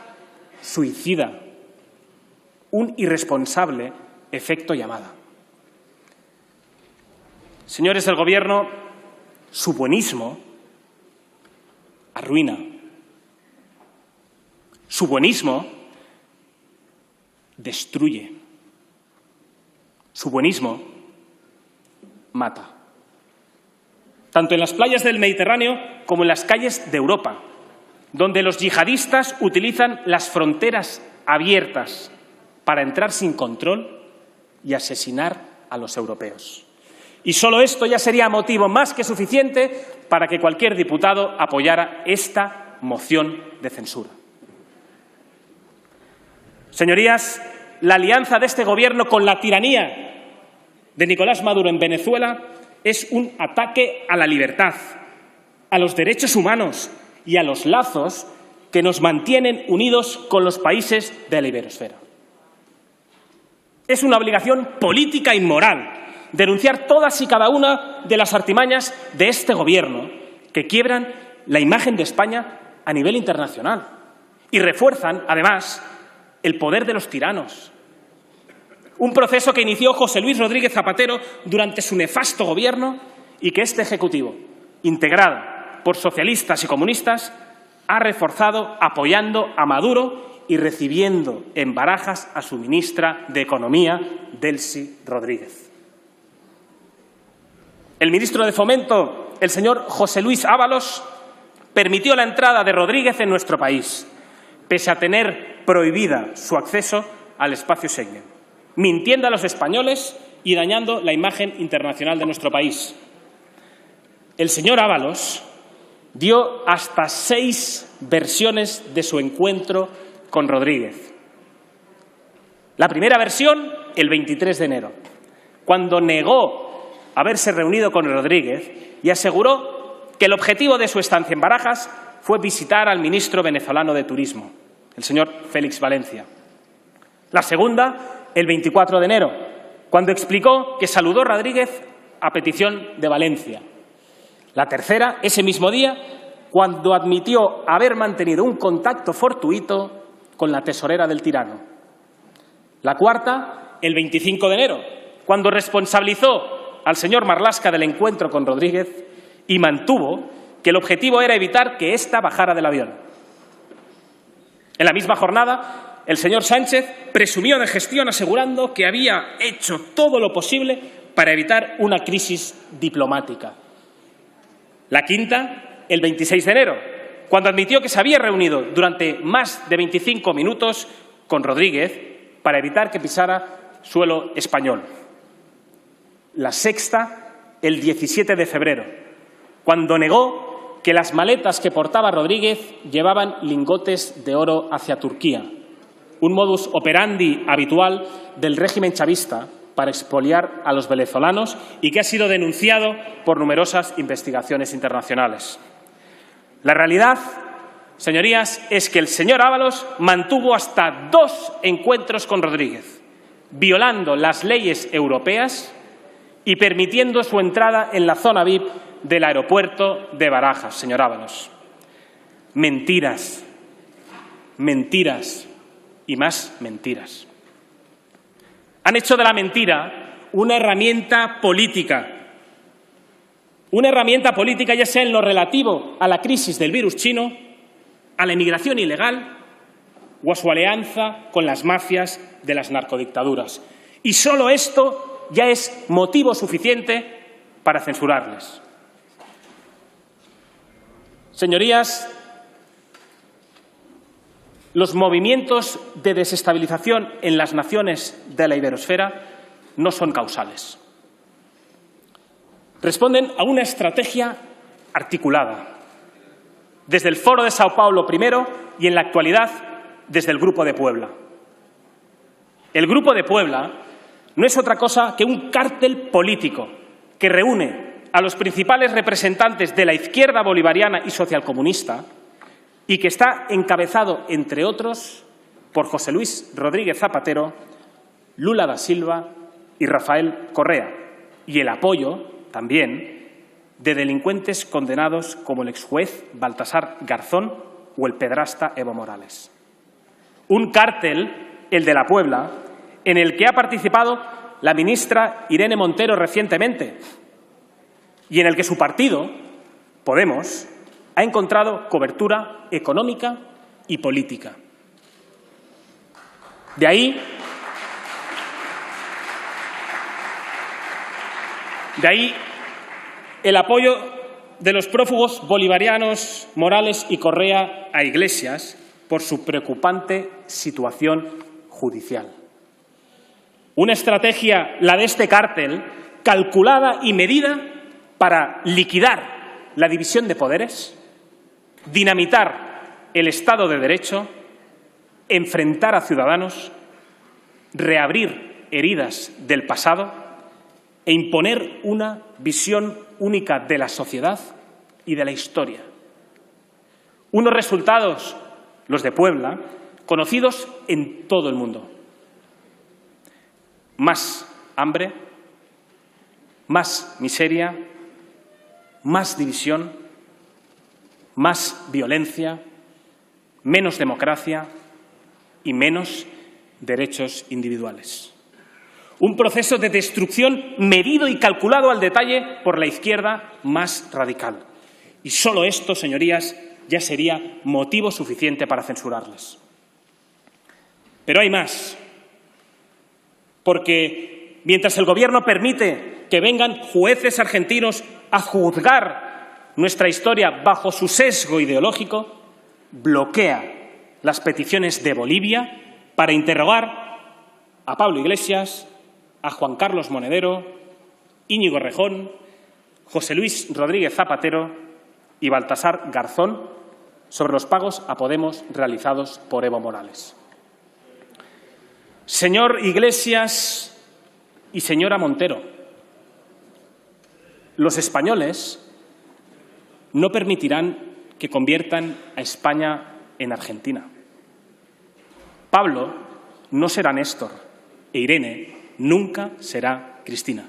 suicida, un irresponsable efecto llamada. Señores del Gobierno, su buenismo arruina. Su buenismo destruye. Su buenismo mata. Tanto en las playas del Mediterráneo como en las calles de Europa, donde los yihadistas utilizan las fronteras abiertas para entrar sin control y asesinar a los europeos. Y solo esto ya sería motivo más que suficiente para que cualquier diputado apoyara esta moción de censura. Señorías, la alianza de este Gobierno con la tiranía de Nicolás Maduro en Venezuela es un ataque a la libertad, a los derechos humanos y a los lazos que nos mantienen unidos con los países de la iberosfera. Es una obligación política y moral denunciar todas y cada una de las artimañas de este Gobierno que quiebran la imagen de España a nivel internacional y refuerzan, además, el poder de los tiranos. Un proceso que inició José Luis Rodríguez Zapatero durante su nefasto gobierno y que este Ejecutivo, integrado por socialistas y comunistas, ha reforzado apoyando a Maduro y recibiendo en Barajas a su ministra de Economía, Delcy Rodríguez. El ministro de Fomento, el señor José Luis Ábalos, permitió la entrada de Rodríguez en nuestro país, pese a tener prohibida su acceso al espacio Schengen, mintiendo a los españoles y dañando la imagen internacional de nuestro país. El señor Ábalos dio hasta 6 versiones de su encuentro con Rodríguez. La primera versión, el 23 de enero, cuando negó haberse reunido con Rodríguez y aseguró que el objetivo de su estancia en Barajas fue visitar al ministro venezolano de Turismo, el señor Félix Valencia. La segunda, el 24 de enero, cuando explicó que saludó Rodríguez a petición de Valencia. La tercera, ese mismo día, cuando admitió haber mantenido un contacto fortuito con la tesorera del tirano. La cuarta, el 25 de enero, cuando responsabilizó al señor Marlaska del encuentro con Rodríguez y mantuvo que el objetivo era evitar que ésta bajara del avión. En la misma jornada, el señor Sánchez presumió de gestión asegurando que había hecho todo lo posible para evitar una crisis diplomática. La quinta, el 26 de enero, cuando admitió que se había reunido durante más de 25 minutos con Rodríguez para evitar que pisara suelo español. La sexta, el 17 de febrero, cuando negó que las maletas que portaba Rodríguez llevaban lingotes de oro hacia Turquía, un modus operandi habitual del régimen chavista para expoliar a los venezolanos y que ha sido denunciado por numerosas investigaciones internacionales. La realidad, señorías, es que el señor Ábalos mantuvo hasta 2 encuentros con Rodríguez, violando las leyes europeas y permitiendo su entrada en la zona VIP del aeropuerto de Barajas, señor Ábalos. Mentiras, mentiras y más mentiras. Han hecho de la mentira una herramienta política. Una herramienta política ya sea en lo relativo a la crisis del virus chino, a la inmigración ilegal o a su alianza con las mafias de las narcodictaduras. Y solo esto ya es motivo suficiente para censurarles. Señorías, los movimientos de desestabilización en las naciones de la iberosfera no son causales. Responden a una estrategia articulada, desde el Foro de Sao Paulo primero y en la actualidad desde el Grupo de Puebla. El Grupo de Puebla no es otra cosa que un cártel político que reúne a los principales representantes de la izquierda bolivariana y socialcomunista y que está encabezado, entre otros, por José Luis Rodríguez Zapatero, Lula da Silva y Rafael Correa, y el apoyo, también, de delincuentes condenados como el exjuez Baltasar Garzón o el pedrasta Evo Morales. Un cártel, el de la Puebla, en el que ha participado la ministra Irene Montero recientemente y en el que su partido, Podemos, ha encontrado cobertura económica y política. De ahí el apoyo de los prófugos bolivarianos Morales y Correa a Iglesias por su preocupante situación judicial. Una estrategia, la de este cártel, calculada y medida para liquidar la división de poderes, dinamitar el Estado de Derecho, enfrentar a ciudadanos, reabrir heridas del pasado e imponer una visión única de la sociedad y de la historia. Unos resultados, los de Puebla, conocidos en todo el mundo. Más hambre, más miseria, más división, más violencia, menos democracia y menos derechos individuales. Un proceso de destrucción medido y calculado al detalle por la izquierda más radical. Y solo esto, señorías, ya sería motivo suficiente para censurarles. Pero hay más. Porque mientras el Gobierno permite que vengan jueces argentinos a juzgar nuestra historia bajo su sesgo ideológico, bloquea las peticiones de Bolivia para interrogar a Pablo Iglesias, a Juan Carlos Monedero, Íñigo Errejón, José Luis Rodríguez Zapatero y Baltasar Garzón sobre los pagos a Podemos realizados por Evo Morales. Señor Iglesias y señora Montero, los españoles no permitirán que conviertan a España en Argentina. Pablo no será Néstor e Irene nunca será Cristina.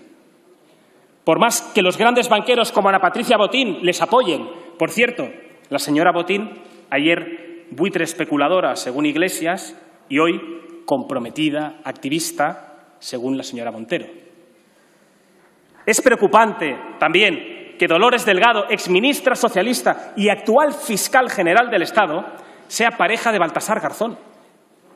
Por más que los grandes banqueros como Ana Patricia Botín les apoyen, por cierto, la señora Botín, ayer buitre especuladora según Iglesias y hoy comprometida activista según la señora Montero. Es preocupante también que Dolores Delgado, exministra socialista y actual fiscal general del Estado, sea pareja de Baltasar Garzón,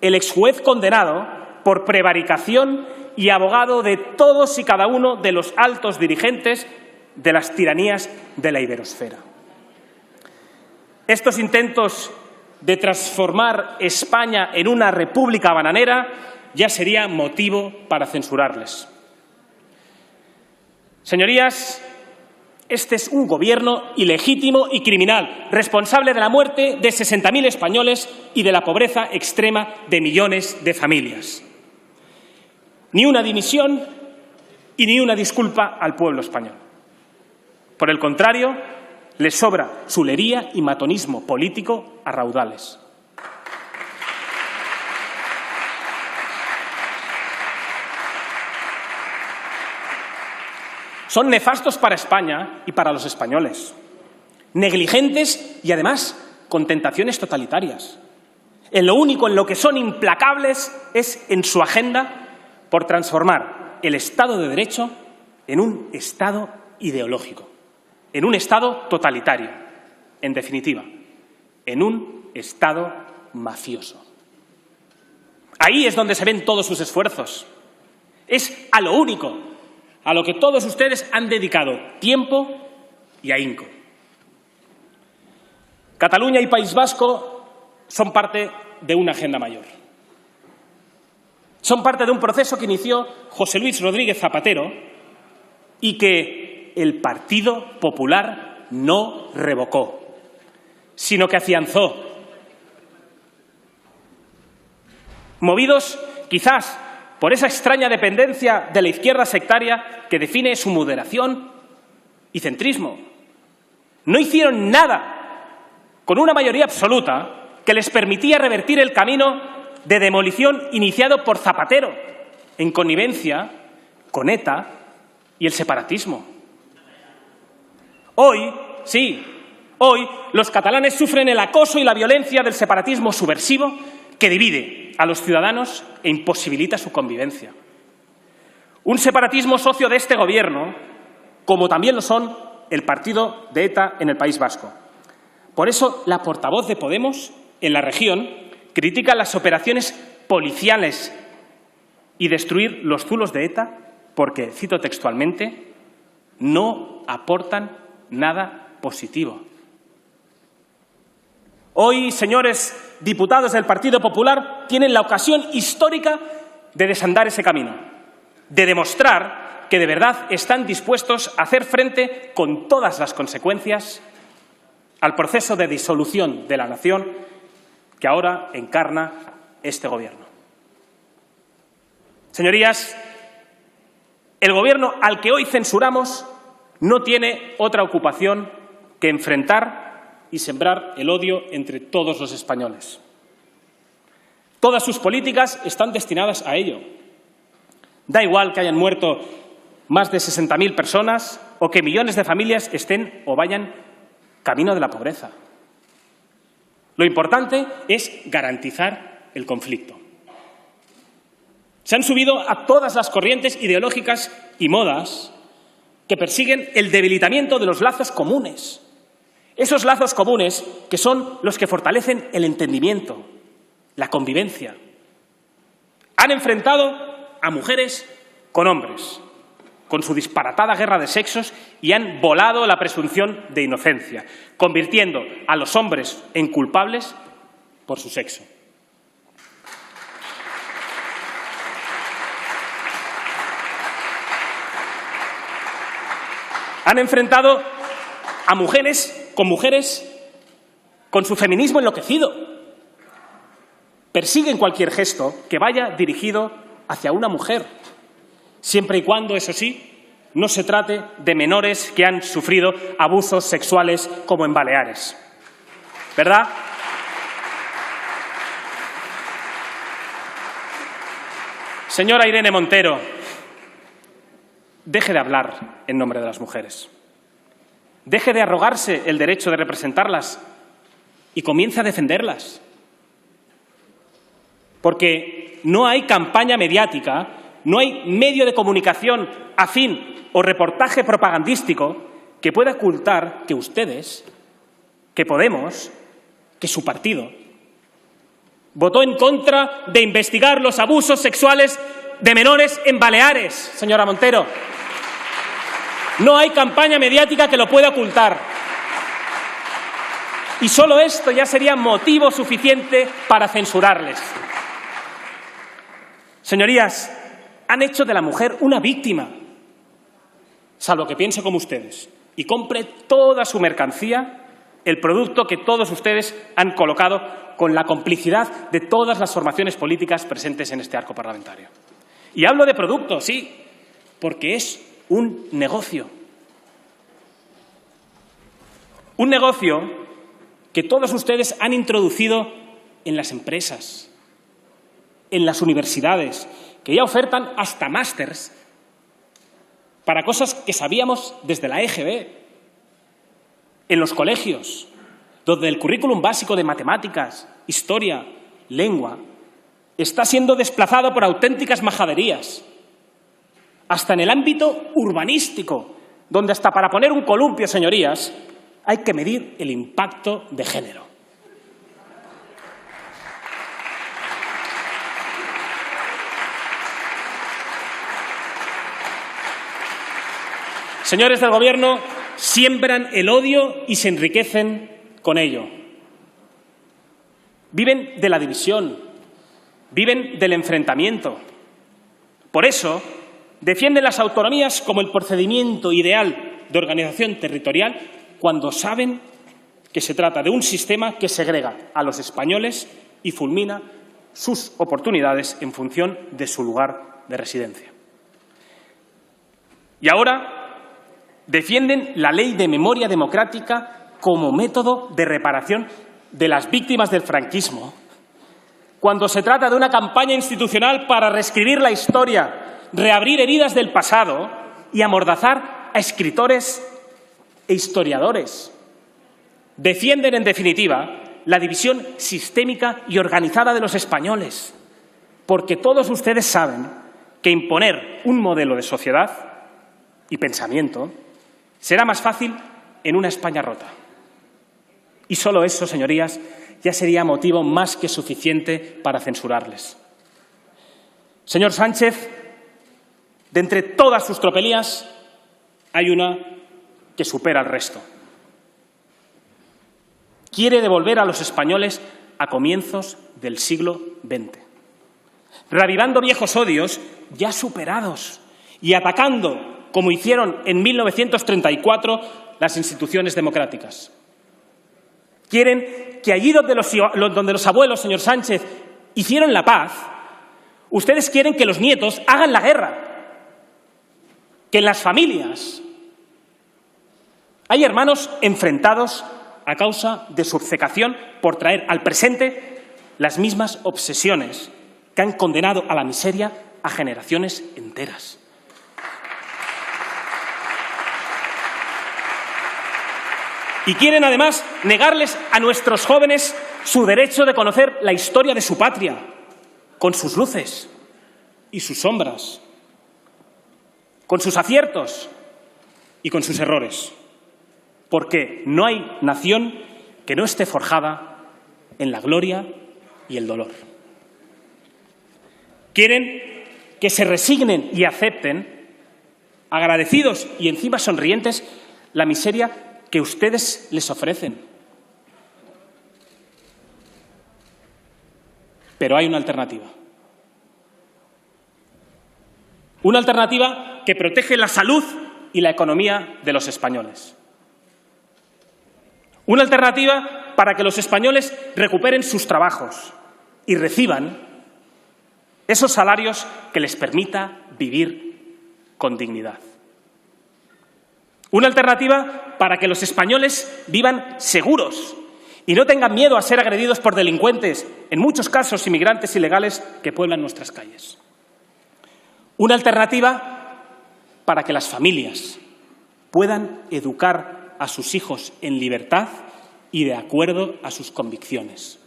el exjuez condenado por prevaricación y abogado de todos y cada uno de los altos dirigentes de las tiranías de la iberosfera. Estos intentos de transformar España en una república bananera ya sería motivo para censurarles. Señorías, este es un gobierno ilegítimo y criminal, responsable de la muerte de 60.000 españoles y de la pobreza extrema de millones de familias. Ni una dimisión y ni una disculpa al pueblo español. Por el contrario, les sobra chulería y matonismo político a raudales. Son nefastos para España y para los españoles. Negligentes y, además, con tentaciones totalitarias. En lo único en lo que son implacables es en su agenda por transformar el Estado de Derecho en un Estado ideológico, en un Estado totalitario, en definitiva, en un Estado mafioso. Ahí es donde se ven todos sus esfuerzos. Es a lo único a lo que todos ustedes han dedicado tiempo y ahínco. Cataluña y País Vasco son parte de una agenda mayor. Son parte de un proceso que inició José Luis Rodríguez Zapatero y que el Partido Popular no revocó, sino que afianzó. Movidos, quizás, por esa extraña dependencia de la izquierda sectaria que define su moderación y centrismo. No hicieron nada con una mayoría absoluta que les permitía revertir el camino de demolición iniciado por Zapatero, en connivencia con ETA y el separatismo. Hoy, sí, hoy los catalanes sufren el acoso y la violencia del separatismo subversivo que divide a los ciudadanos e imposibilita su convivencia. Un separatismo socio de este gobierno, como también lo son el partido de ETA en el País Vasco. Por eso, la portavoz de Podemos en la región critica las operaciones policiales y destruir los zulos de ETA porque, cito textualmente, no aportan nada positivo. Hoy, señores diputados del Partido Popular, tienen la ocasión histórica de desandar ese camino, de demostrar que de verdad están dispuestos a hacer frente con todas las consecuencias al proceso de disolución de la nación que ahora encarna este gobierno. Señorías, el gobierno al que hoy censuramos no tiene otra ocupación que enfrentar y sembrar el odio entre todos los españoles. Todas sus políticas están destinadas a ello. Da igual que hayan muerto más de 60.000 personas o que millones de familias estén o vayan camino de la pobreza. Lo importante es garantizar el conflicto. Se han subido a todas las corrientes ideológicas y modas que persiguen el debilitamiento de los lazos comunes. Esos lazos comunes que son los que fortalecen el entendimiento, la convivencia. Han enfrentado a mujeres con hombres, con su disparatada guerra de sexos y han volado la presunción de inocencia, convirtiendo a los hombres en culpables por su sexo. Han enfrentado a mujeres con su feminismo enloquecido. Persiguen cualquier gesto que vaya dirigido hacia una mujer, siempre y cuando, eso sí, no se trate de menores que han sufrido abusos sexuales como en Baleares. ¿Verdad? Señora Irene Montero, deje de hablar en nombre de las mujeres. Deje de arrogarse el derecho de representarlas y comience a defenderlas. Porque no hay campaña mediática, no hay medio de comunicación afín o reportaje propagandístico que pueda ocultar que ustedes, que Podemos, que su partido, votó en contra de investigar los abusos sexuales de menores en Baleares, señora Montero. No hay campaña mediática que lo pueda ocultar. Y solo esto ya sería motivo suficiente para censurarles. Señorías, han hecho de la mujer una víctima, salvo que piense como ustedes y compre toda su mercancía, el producto que todos ustedes han colocado con la complicidad de todas las formaciones políticas presentes en este arco parlamentario. Y hablo de producto, sí, porque es un negocio. Un negocio que todos ustedes han introducido en las empresas, en las universidades, que ya ofertan hasta másters para cosas que sabíamos desde la EGB, en los colegios, donde el currículum básico de matemáticas, historia, lengua, está siendo desplazado por auténticas majaderías, hasta en el ámbito urbanístico, donde hasta para poner un columpio, señorías, hay que medir el impacto de género. Señores del Gobierno, siembran el odio y se enriquecen con ello. Viven de la división, viven del enfrentamiento. Por eso, defienden las autonomías como el procedimiento ideal de organización territorial cuando saben que se trata de un sistema que segrega a los españoles y fulmina sus oportunidades en función de su lugar de residencia. Y ahora defienden la ley de memoria democrática como método de reparación de las víctimas del franquismo, cuando se trata de una campaña institucional para reescribir la historia, reabrir heridas del pasado y amordazar a escritores e historiadores. Defienden, en definitiva, la división sistémica y organizada de los españoles, porque todos ustedes saben que imponer un modelo de sociedad y pensamiento será más fácil en una España rota. Y solo eso, señorías, ya sería motivo más que suficiente para censurarles. Señor Sánchez, de entre todas sus tropelías, hay una que supera al resto. Quiere devolver a los españoles a comienzos del siglo XX, reavivando viejos odios ya superados y atacando, como hicieron en 1934, las instituciones democráticas. Quieren que allí donde los abuelos, señor Sánchez, hicieron la paz, ustedes quieren que los nietos hagan la guerra. Que en las familias hay hermanos enfrentados a causa de su obcecación por traer al presente las mismas obsesiones que han condenado a la miseria a generaciones enteras. Y quieren, además, negarles a nuestros jóvenes su derecho de conocer la historia de su patria, con sus luces y sus sombras, con sus aciertos y con sus errores. Porque no hay nación que no esté forjada en la gloria y el dolor. Quieren que se resignen y acepten, agradecidos y encima sonrientes, la miseria que ustedes les ofrecen. Pero hay una alternativa. Una alternativa que protege la salud y la economía de los españoles. Una alternativa para que los españoles recuperen sus trabajos y reciban esos salarios que les permita vivir con dignidad. Una alternativa para que los españoles vivan seguros y no tengan miedo a ser agredidos por delincuentes, en muchos casos inmigrantes ilegales que pueblan nuestras calles. Una alternativa para que las familias puedan educar a sus hijos en libertad y de acuerdo a sus convicciones.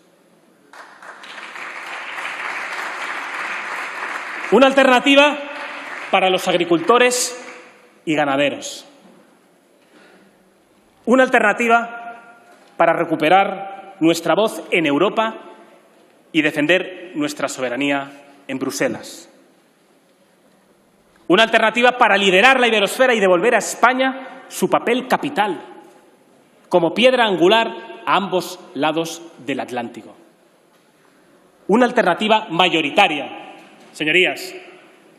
Una alternativa para los agricultores y ganaderos. Una alternativa para recuperar nuestra voz en Europa y defender nuestra soberanía en Bruselas. Una alternativa para liderar la iberosfera y devolver a España su papel capital, como piedra angular a ambos lados del Atlántico. Una alternativa mayoritaria, señorías,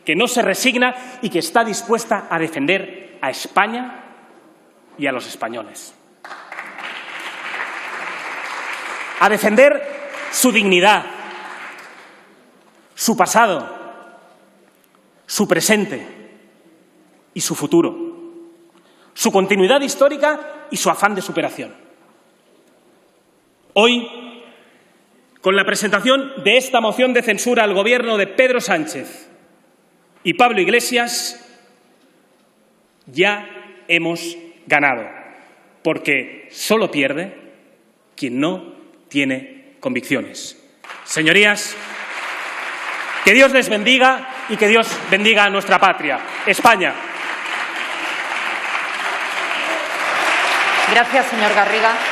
que no se resigna y que está dispuesta a defender a España y a los españoles. A defender su dignidad, su pasado, su presente y su futuro, su continuidad histórica y su afán de superación. Hoy, con la presentación de esta moción de censura al Gobierno de Pedro Sánchez y Pablo Iglesias, ya hemos ganado, porque solo pierde quien no tiene convicciones. Señorías, que Dios les bendiga y que Dios bendiga a nuestra patria, España. Gracias, señor Garriga.